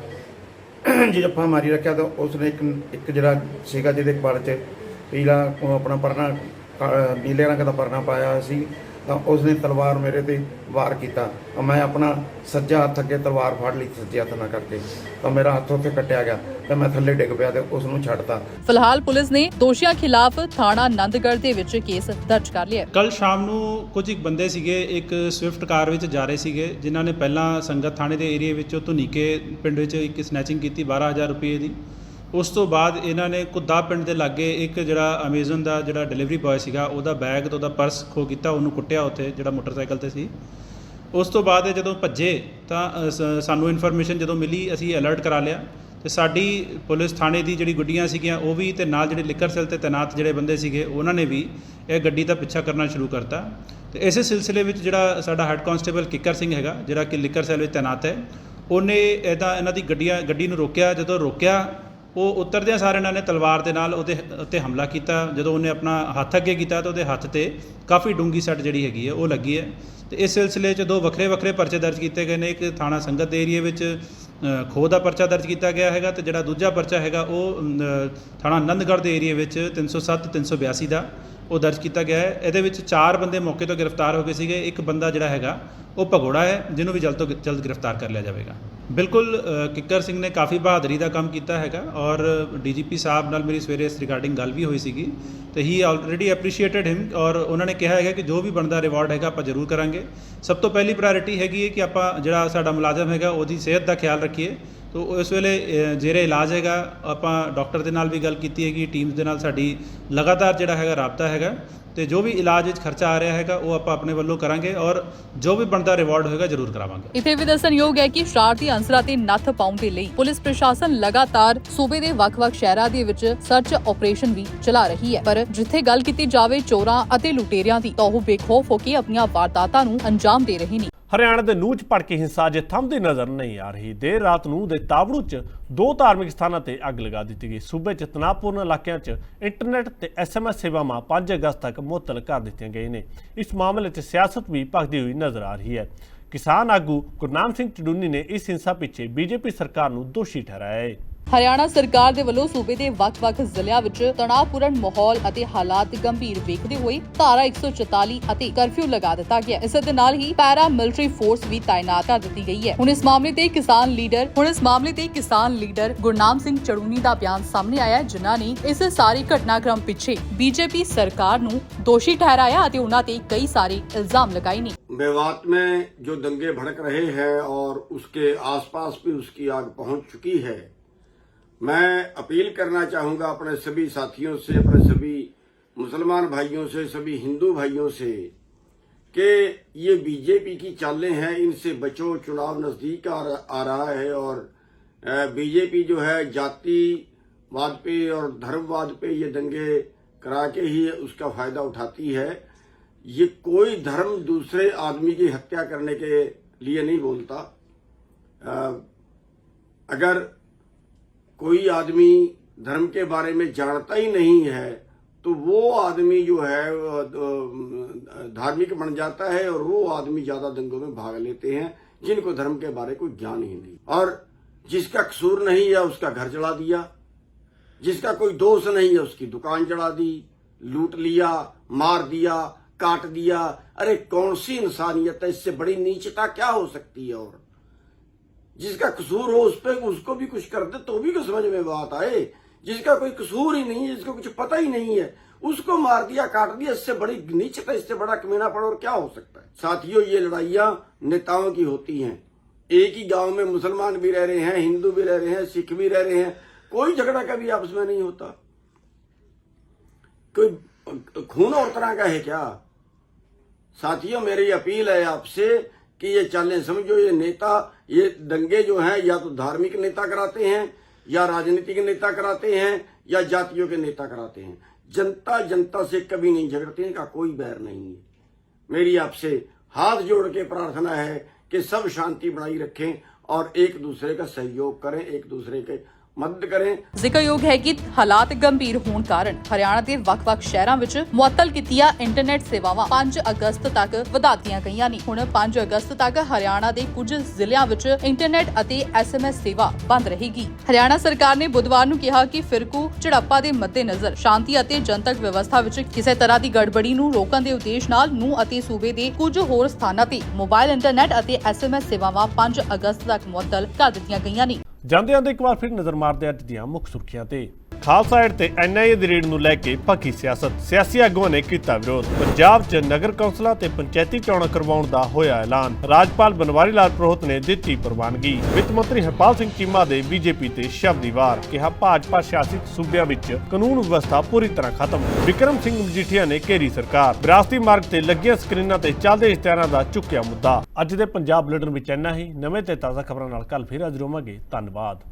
ਜੇ ਜੱਫਾ ਮਾਰੀ ਰੱਖਿਆ ਤਾਂ ਉਸਨੇ ਇੱਕ ਜਿਹੜਾ ਸੀਗਾ ਜਿਹਦੇ ਗਲ 'ਚ ਪੀਲਾ ਆਪਣਾ ਪਰਨਾ ਨੀਲੇ ਰੰਗ ਦਾ ਪਰਨਾ ਪਾਇਆ ਸੀ ਤਾਂ ਉਸਨੇ ਤਲਵਾਰ ਮੇਰੇ ਤੇ ਵਾਰ ਕੀਤਾ। ਮੈਂ ਆਪਣਾ ਸੱਜਾ ਹੱਥ ਅੱਗੇ ਤਲਵਾਰ ਫੜ ਲਈ ਸੱਜੇ ਹੱਥ ਨਾਲ ਕਰਕੇ ਤਾਂ ਮੇਰਾ ਹੱਥ ਉੱਥੇ ਕੱਟਿਆ ਗਿਆ ਤੇ ਮੈਂ ਥੱਲੇ ਡਿੱਗ ਪਿਆ ਤੇ ਉਸ ਨੂੰ ਛੱਡਤਾ। ਫਿਲਹਾਲ ਪੁਲਿਸ ਨੇ ਦੋਸ਼ੀਆਂ ਖਿਲਾਫ ਥਾਣਾ ਨੰਦਗੜ੍ਹ ਦੇ ਵਿੱਚ ਕੇਸ ਦਰਜ ਕਰ ਲਿਆ। ਕੱਲ ਸ਼ਾਮ ਨੂੰ ਕੁਝ ਇੱਕ ਬੰਦੇ ਸੀਗੇ ਇੱਕ ਸਵਿਫਟ ਕਾਰ ਵਿੱਚ ਜਾ ਰਹੇ ਸੀਗੇ, ਜਿਨ੍ਹਾਂ ਨੇ ਪਹਿਲਾਂ ਸੰਗਤ ਥਾਣੇ ਦੇ ਏਰੀਆ ਵਿੱਚੋਂ ਧੁਨੀਕੇ ਪਿੰਡ ਵਿੱਚ ਇੱਕ ਸਨੈਚਿੰਗ ਕੀਤੀ 12,000 ਰੁਪਏ ਦੀ। ਉਸ ਤੋਂ ਬਾਅਦ ਇਹਨਾਂ ਨੇ ਘੁੱਦਾ ਪਿੰਡ ਦੇ ਲਾਗੇ ਇੱਕ ਜਿਹੜਾ ਅਮੇਜ਼ਨ ਦਾ ਜਿਹੜਾ ਡਿਲੀਵਰੀ ਬॉय ਸੀਗਾ ਉਹਦਾ ਬੈਗ ਤੇ ਉਹਦਾ ਪਰਸ ਖੋਹ ਕੀਤਾ, ਉਹਨੂੰ ਕੁੱਟਿਆ ਉੱਥੇ ਜਿਹੜਾ ਮੋਟਰਸਾਈਕਲ ਤੇ ਸੀ। ਉਸ ਤੋਂ ਬਾਅਦ ਜਦੋਂ ਭੱਜੇ ਤਾਂ ਸਾਨੂੰ ਇਨਫੋਰਮੇਸ਼ਨ ਜਦੋਂ ਮਿਲੀ ਅਸੀਂ ਅਲਰਟ ਕਰਾ ਲਿਆ ਤੇ ਸਾਡੀ ਪੁਲਿਸ ਥਾਣੇ ਦੀ ਜਿਹੜੀ ਗੱਡੀਆਂ ਸੀਗੀਆਂ ਉਹ ਵੀ ਤੇ ਨਾਲ ਜਿਹੜੇ ਲਿਕਰ ਸੈੱਲ ਤੇ ਤੈਨਾਤ ਜਿਹੜੇ ਬੰਦੇ ਸੀਗੇ ਉਹਨਾਂ ਨੇ ਵੀ ਇਹ ਗੱਡੀ ਦਾ ਪਿੱਛਾ ਕਰਨਾ ਸ਼ੁਰੂ ਕਰਤਾ। ਤੇ ਇਸੇ ਸਿਲਸਿਲੇ ਵਿੱਚ ਜਿਹੜਾ ਸਾਡਾ ਹੈੱਡ ਕਾਂਸਟੇਬਲ ਕਿੱਕਰ ਸਿੰਘ ਹੈਗਾ ਜਿਹੜਾ ਕਿ ਲਿਕਰ ਸੈੱਲ ਵਿੱਚ ਤੈਨਾਤ ਹੈ, ਉਹਨੇ ਇਹਨਾਂ ਦੀ ਗੱਡੀ ਨੂੰ ਰੋਕਿਆ। ਜਦੋਂ ਰੋਕਿਆ ਉਹ ਉਤਰਦਿਆਂ ਸਾਰ ਇਹਨਾਂ ਨੇ ਤਲਵਾਰ ਦੇ ਨਾਲ ਉਹਦੇ ਉੱਤੇ ਹਮਲਾ ਕੀਤਾ। ਜਦੋਂ ਉਹਨੇ ਆਪਣਾ ਹੱਥ ਅੱਗੇ ਕੀਤਾ ਤਾਂ ਉਹਦੇ ਹੱਥ ਤੇ ਕਾਫੀ ਡੂੰਗੀ ਸੱਟ ਜਿਹੜੀ ਹੈਗੀ ਹੈ ਉਹ ਲੱਗੀ ਹੈ। ਤੇ ਇਸ ਸਿਲਸਿਲੇ 'ਚ ਦੋ ਵੱਖਰੇ ਪਰਚੇ ਦਰਜ ਕੀਤੇ ਗਏ ਨੇ। ਇੱਕ ਥਾਣਾ ਸੰਗਤ ਦੇ ਏਰੀਏ ਵਿੱਚ ਖੋਹ ਦਾ ਪਰਚਾ ਦਰਜ ਕੀਤਾ ਗਿਆ ਹੈਗਾ ਤੇ ਜਿਹੜਾ ਦੂਜਾ ਪਰਚਾ ਹੈਗਾ ਉਹ ਥਾਣਾ ਨੰਦਗੜ੍ਹ ਦੇ ਏਰੀਏ ਵਿੱਚ 307 382 ਦਾ ਉਹ ਦਰਜ ਕੀਤਾ ਗਿਆ ਹੈ। ਇਹਦੇ ਵਿੱਚ 4 ਬੰਦੇ ਮੌਕੇ ਤੋਂ ਗ੍ਰਿਫਤਾਰ ਹੋ ਗਏ ਸੀਗੇ। ਇੱਕ ਬੰਦਾ ਜਿਹੜਾ ਹੈਗਾ ਉਹ ਭਗੌੜਾ ਹੈ, ਜਿਹਨੂੰ ਵੀ ਜਲਦ ਤੋਂ ਜਲਦ ਗ੍ਰਿਫਤਾਰ ਕਰ ਲਿਆ ਜਾਵੇਗਾ। ਬਿਲਕੁਲ ਕਿੱਕਰ ਸਿੰਘ ਨੇ ਕਾਫੀ ਬਹਾਦਰੀ ਦਾ ਕੰਮ ਕੀਤਾ ਹੈਗਾ ਔਰ ਡੀਜੀਪੀ ਸਾਹਿਬ ਨਾਲ ਮੇਰੀ ਸਵੇਰੇ ਇਸ ਰਿਗਾਰਡਿੰਗ ਗੱਲ ਵੀ ਹੋਈ ਸੀਗੀ ਤੇ ਹੀ ਆਲਰੇਡੀ ਐਪਰੀਸ਼ੀਏਟਡ ਹਿਮ ਔਰ ਉਹਨਾਂ ਨੇ ਕਿਹਾ ਹੈਗਾ ਕਿ ਜੋ ਵੀ ਬਣਦਾ ਰਿਵਾਰਡ ਹੈਗਾ ਆਪਾਂ ਜ਼ਰੂਰ ਕਰਾਂਗੇ। ਸਭ ਤੋਂ ਪਹਿਲੀ ਪ੍ਰਾਇੋਰਟੀ ਹੈਗੀ ਹੈ ਕਿ ਆਪਾਂ ਜਿਹੜਾ ਸਾਡਾ ਮੁਲਾਜ਼ਮ ਹੈਗਾ ਉਹਦੀ ਸਿਹਤ ਦਾ ਖਿਆਲ ਰੱਖੀਏ। ਤੋ ਇਸ ਵੇਲੇ ਜਿਹੜੇ ਇਲਾਜ ਹੈਗਾ ਆਪਾਂ ਡਾਕਟਰ ਦੇ ਨਾਲ ਵੀ ਗੱਲ ਕੀਤੀ ਹੈਗੀ, ਟੀਮਸ ਦੇ ਨਾਲ ਸਾਡੀ ਲਗਾਤਾਰ ਜਿਹੜਾ ਹੈਗਾ ਰਾਬਤਾ ਹੈਗਾ ਤੇ ਜੋ ਵੀ ਇਲਾਜ ਵਿੱਚ ਖਰਚਾ ਆ ਰਿਹਾ ਹੈਗਾ ਉਹ ਆਪਾਂ ਆਪਣੇ ਵੱਲੋਂ ਕਰਾਂਗੇ ਔਰ ਜੋ ਵੀ ਬਣਦਾ ਰਿਵਾਰਡ ਹੋਏਗਾ ਜ਼ਰੂਰ ਕਰਾਵਾਂਗੇ। ਇੱਥੇ ਵੀ ਦੱਸਣਯੋਗ ਹੈ ਕਿ ਸ਼ਰਾਰਤੀ ਅਨਸਰਾਂ ਤੇ ਨੱਥ ਪਾਉਣ ਦੇ ਲਈ ਪੁਲਿਸ ਪ੍ਰਸ਼ਾਸਨ ਲਗਾਤਾਰ ਸੂਬੇ ਦੇ ਵੱਖ-ਵੱਖ ਸ਼ਹਿਰਾਂ ਦੇ ਵਿੱਚ ਸਰਚ ਆਪਰੇਸ਼ਨ ਵੀ ਚਲਾ ਰਹੀ ਹੈ, ਪਰ ਜਿੱਥੇ ਗੱਲ ਕੀਤੀ ਜਾਵੇ ਚੋਰਾਂ ਅਤੇ ਲੁਟੇਰਿਆਂ ਦੀ ਤਾਂ ਉਹ ਬੇਖੌਫ ਹੋ ਕੇ ਆਪਣੀਆਂ ਵਾਰਦਾਤਾਂ ਨੂੰ ਅੰਜਾਮ ਦੇ ਰਹੇ ਨੇ। ਹਰਿਆਣਾ ਦੇ ਨੂੰਹ 'ਚ ਭੜਕੀ ਹਿੰਸਾ ਅਜੇ ਥੰਮਦੀ ਨਜ਼ਰ ਨਹੀਂ ਆ ਰਹੀ। ਦੇਰ ਰਾਤ ਨੂੰ ਦੇ ਤਾਵੜੂ 'ਚ 2 ਧਾਰਮਿਕ ਸਥਾਨਾਂ ਤੇ ਅੱਗ ਲਗਾ ਦਿੱਤੀ ਗਈ। ਸੂਬੇ 'ਚ ਤਣਾਅਪੂਰਨ ਇਲਾਕਿਆਂ 'ਚ ਇੰਟਰਨੈਟ ਤੇ SMS ਸੇਵਾਵਾਂ 5 ਅਗਸਤ ਤੱਕ ਮੁਅੱਤਲ ਕਰ ਦਿੱਤੀਆਂ ਗਈਆਂ ਨੇ। ਇਸ ਮਾਮਲੇ 'ਚ ਸਿਆਸਤ ਵੀ ਭਖਦੀ ਹੋਈ ਨਜ਼ਰ ਆ ਰਹੀ ਹੈ। ਕਿਸਾਨ ਆਗੂ ਗੁਰਨਾਮ ਸਿੰਘ ਚੜੂਨੀ ਨੇ ਇਸ ਹਿੰਸਾ ਪਿੱਛੇ ਬੀਜੇਪੀ ਸਰਕਾਰ ਨੂੰ ਦੋਸ਼ੀ ਠਹਿਰਾਇਆ ਹੈ। ਹਰਿਆਣਾ ਸਰਕਾਰ ਦੇ ਵੱਲੋਂ ਸੂਬੇ ਦੇ ਵੱਖ-ਵੱਖ ਜ਼ਿਲ੍ਹਿਆਂ ਵਿੱਚ ਤਣਾਅਪੂਰਨ ਮਾਹੌਲ ਅਤੇ ਹਾਲਾਤ ਗੰਭੀਰ ਵੇਖਦੇ ਹੋਏ ਧਾਰਾ 144 ਅਤੇ ਕਰਫਿਊ ਲਗਾ ਦਿੱਤਾ ਗਿਆ। ਇਸ ਦੇ ਨਾਲ ਹੀ ਪੈਰਾ ਮਿਲਟਰੀ ਫੋਰਸ ਵੀ ਤਾਇਨਾਤ ਕਰ ਦਿੱਤੀ ਗਈ ਹੈ। ਹੁਣ ਇਸ ਮਾਮਲੇ ਤੇ ਕਿਸਾਨ ਲੀਡਰ ਗੁਰਨਾਮ ਸਿੰਘ ਚੜੂਨੀ ਦਾ ਬਿਆਨ ਸਾਹਮਣੇ ਆਇਆ, ਜਿਨ੍ਹਾਂ ਨੇ ਇਸ ਸਾਰੀ ਘਟਨਾਕ੍ਰਮ ਪਿੱਛੇ ਬੀਜੇਪੀ ਸਰਕਾਰ ਨੂੰ ਦੋਸ਼ੀ ਠਹਿਰਾਇਆ ਅਤੇ ਉਹਨਾਂ ਤੇ ਕਈ ਸਾਰੇ ਇਲਜ਼ਾਮ ਲਗਾਏ ਨੇ। मेवात में जो दंगे भड़क रहे हैं और उसके आसपास भी उसकी आग पहुंच चुकी है, मैं अपील करना चाहूँगा अपने सभी साथियों से, अपने सभी मुसलमान भाइयों से, सभी हिंदू भाइयों से कि ये बीजेपी की चालें हैं, इनसे बचो। चुनाव नज़दीक आ रहा है और बीजेपी जो है जातिवाद पे और धर्मवाद पे ये दंगे करा के ही उसका फ़ायदा उठाती है। ये कोई धर्म दूसरे आदमी की हत्या करने के लिए नहीं बोलता। अगर कोई आदमी धर्म के बारे में जानता ही नहीं है तो वो आदमी जो है धार्मिक बन जाता है और वो आदमी ज्यादा दंगों में भाग लेते हैं जिनको धर्म के बारे कोई ज्ञान ही नहीं। और जिसका कसूर नहीं है उसका घर जला दिया, जिसका कोई दोष नहीं है उसकी दुकान जला दी, लूट लिया, मार दिया, काट दिया। अरे कौन सी इंसानियत है, इससे बड़ी नीचता क्या हो सकती है। और जिसका कसूर हो उस पर उसको भी कुछ कर दे तो भी को समझ में बात आए। जिसका कोई कसूर ही नहीं है, जिसको कुछ पता ही नहीं है, उसको मार दिया, काट दिया, इससे बड़ी नीचता, इससे बड़ा कमीनापन और क्या हो सकता है। साथियों, ये लड़ाइयां नेताओं की होती हैं। एक ही गांव में मुसलमान भी रह रहे हैं, हिंदू भी रह रहे हैं, सिख भी रह रहे हैं, कोई झगड़ा कभी आपस में नहीं होता। कोई खून और तरह का है क्या। साथियों, मेरी अपील है आपसे कि ये चालें समझो। ये नेता, ये दंगे जो हैं या तो धार्मिक नेता कराते हैं या राजनीतिक नेता कराते हैं या जातियों के नेता कराते हैं। जनता जनता से कभी नहीं झगड़ते हैं, का कोई बैर नहीं है। मेरी आपसे हाथ जोड़ के प्रार्थना है कि सब शांति बनाई रखें और एक दूसरे का सहयोग करें, एक दूसरे के ਮਦਦ ਕਰੇ। ਜ਼ਿਕਰਯੋਗ ਹੈ ਕਿ ਹਾਲਾਤ ਗੰਭੀਰ ਹੋਣ ਕਾਰਨ ਹਰਿਆਣਾ ਦੇ ਵੱਖ-ਵੱਖ ਸ਼ਹਿਰਾਂ ਵਿੱਚ ਮੁਅੱਤਲ ਕੀਤੀਆਂ ਇੰਟਰਨੈਟ ਸੇਵਾਵਾਂ 5 ਅਗਸਤ ਤੱਕ ਵਧਾ ਦਿੱਤੀਆਂ ਗਈਆਂ ਨੇ। ਹੁਣ 5 ਅਗਸਤ ਤੱਕ ਹਰਿਆਣਾ ਦੇ ਕੁਝ ਜ਼ਿਲ੍ਹਿਆਂ ਵਿੱਚ ਇੰਟਰਨੈਟ ਅਤੇ SMS ਸੇਵਾ ਬੰਦ ਰਹੇਗੀ। ਹਰਿਆਣਾ ਸਰਕਾਰ ਨੇ ਬੁੱਧਵਾਰ ਨੂੰ ਕਿਹਾ ਕਿ ਫਿਰਕੂ ਝੜਪਾਂ ਦੇ ਮੱਦੇਨਜ਼ਰ ਸ਼ਾਂਤੀ ਅਤੇ ਜਨਤਕ ਵਿਵਸਥਾ ਵਿੱਚ ਕਿਸੇ ਤਰ੍ਹਾਂ ਦੀ ਗੜਬੜੀ ਨੂੰ ਰੋਕਣ ਦੇ ਉਦੇਸ਼ ਨਾਲ ਨੂੰ ਅਤੇ ਸੂਬੇ ਦੇ ਕੁਝ ਹੋਰ ਸਥਾਨਾਂ ਤੇ ਮੋਬਾਈਲ ਇੰਟਰਨੈਟ ਅਤੇ SMS ਸੇਵਾਵਾਂ 5 ਅਗਸਤ ਤੱਕ ਮੁਅੱਤਲ ਕਰ ਦਿੱਤੀਆਂ ਗਈਆਂ ਨੇ। ਜਾਂਦੇ ਇੱਕ ਵਾਰ ਫਿਰ ਨਜ਼ਰ ਮਾਰਦੇ ਅੱਜ ਦੀਆਂ ਮੁੱਖ ਸੁਰਖੀਆਂ ਤੇ। ਖਾਲਸਾ ਏਡ ਤੇ NIA ਦੀ ਰੇਡ ਨੂੰ ਲੈ ਕੇ ਭਖੀ ਸਿਆਸਤ, ਸਿਆਸੀ ਆਗੂਆਂ ਨੇ ਕੀਤਾ ਵਿਰੋਧ। ਪੰਜਾਬ 'ਚ ਨਗਰ ਕੌਂਸਲਾਂ ਤੇ ਪੰਚਾਇਤੀ ਚੋਣਾਂ ਕਰਵਾਉਣ ਦਾ ਹੋਇਆ ਐਲਾਨ। ਰਾਜਪਾਲ ਬਨਵਾਰੀ ਲਾਲ ਪੁਰੋਹਿਤ ਨੇ ਦਿੱਤੀ ਪ੍ਰਵਾਨਗੀ। ਵਿੱਤ ਮੰਤਰੀ ਹਰਪਾਲ ਸਿੰਘ ਚੀਮਾ ਦੇ BJP ਤੇ ਸ਼ਬਦੀ ਵਾਰ, ਕਿਹਾ ਭਾਜਪਾ ਸ਼ਾਸਿਤ ਸੂਬਿਆਂ ਵਿੱਚ ਕਾਨੂੰਨ ਵਿਵਸਥਾ ਪੂਰੀ ਤਰ੍ਹਾਂ ਖਤਮ। ਵਿਕਰਮ ਸਿੰਘ ਮਜੀਠੀਆ ਨੇ ਘੇਰੀ ਸਰਕਾਰ। ਵਿਰਾਸਤੀ ਮਾਰਗ ਤੇ ਲੱਗੀਆਂ ਸਕਰੀਨਾਂ ਤੇ ਚੱਲਦੇ ਇਸ਼ਤਿਹਾਰਾਂ ਦਾ ਚੁੱਕਿਆ ਮੁੱਦਾ। ਅੱਜ ਦੇ ਪੰਜਾਬ ਬੁਲੇਟਿਨ ਵਿੱਚ ਇੰਨਾ ਹੀ। ਨਵੇਂ ਤੇ ਤਾਜ਼ਾ ਖਬਰਾਂ ਨਾਲ ਕੱਲ ਫਿਰ ਹਾਜ਼ਰ ਹੋਵਾਂਗੇ। ਧੰਨਵਾਦ।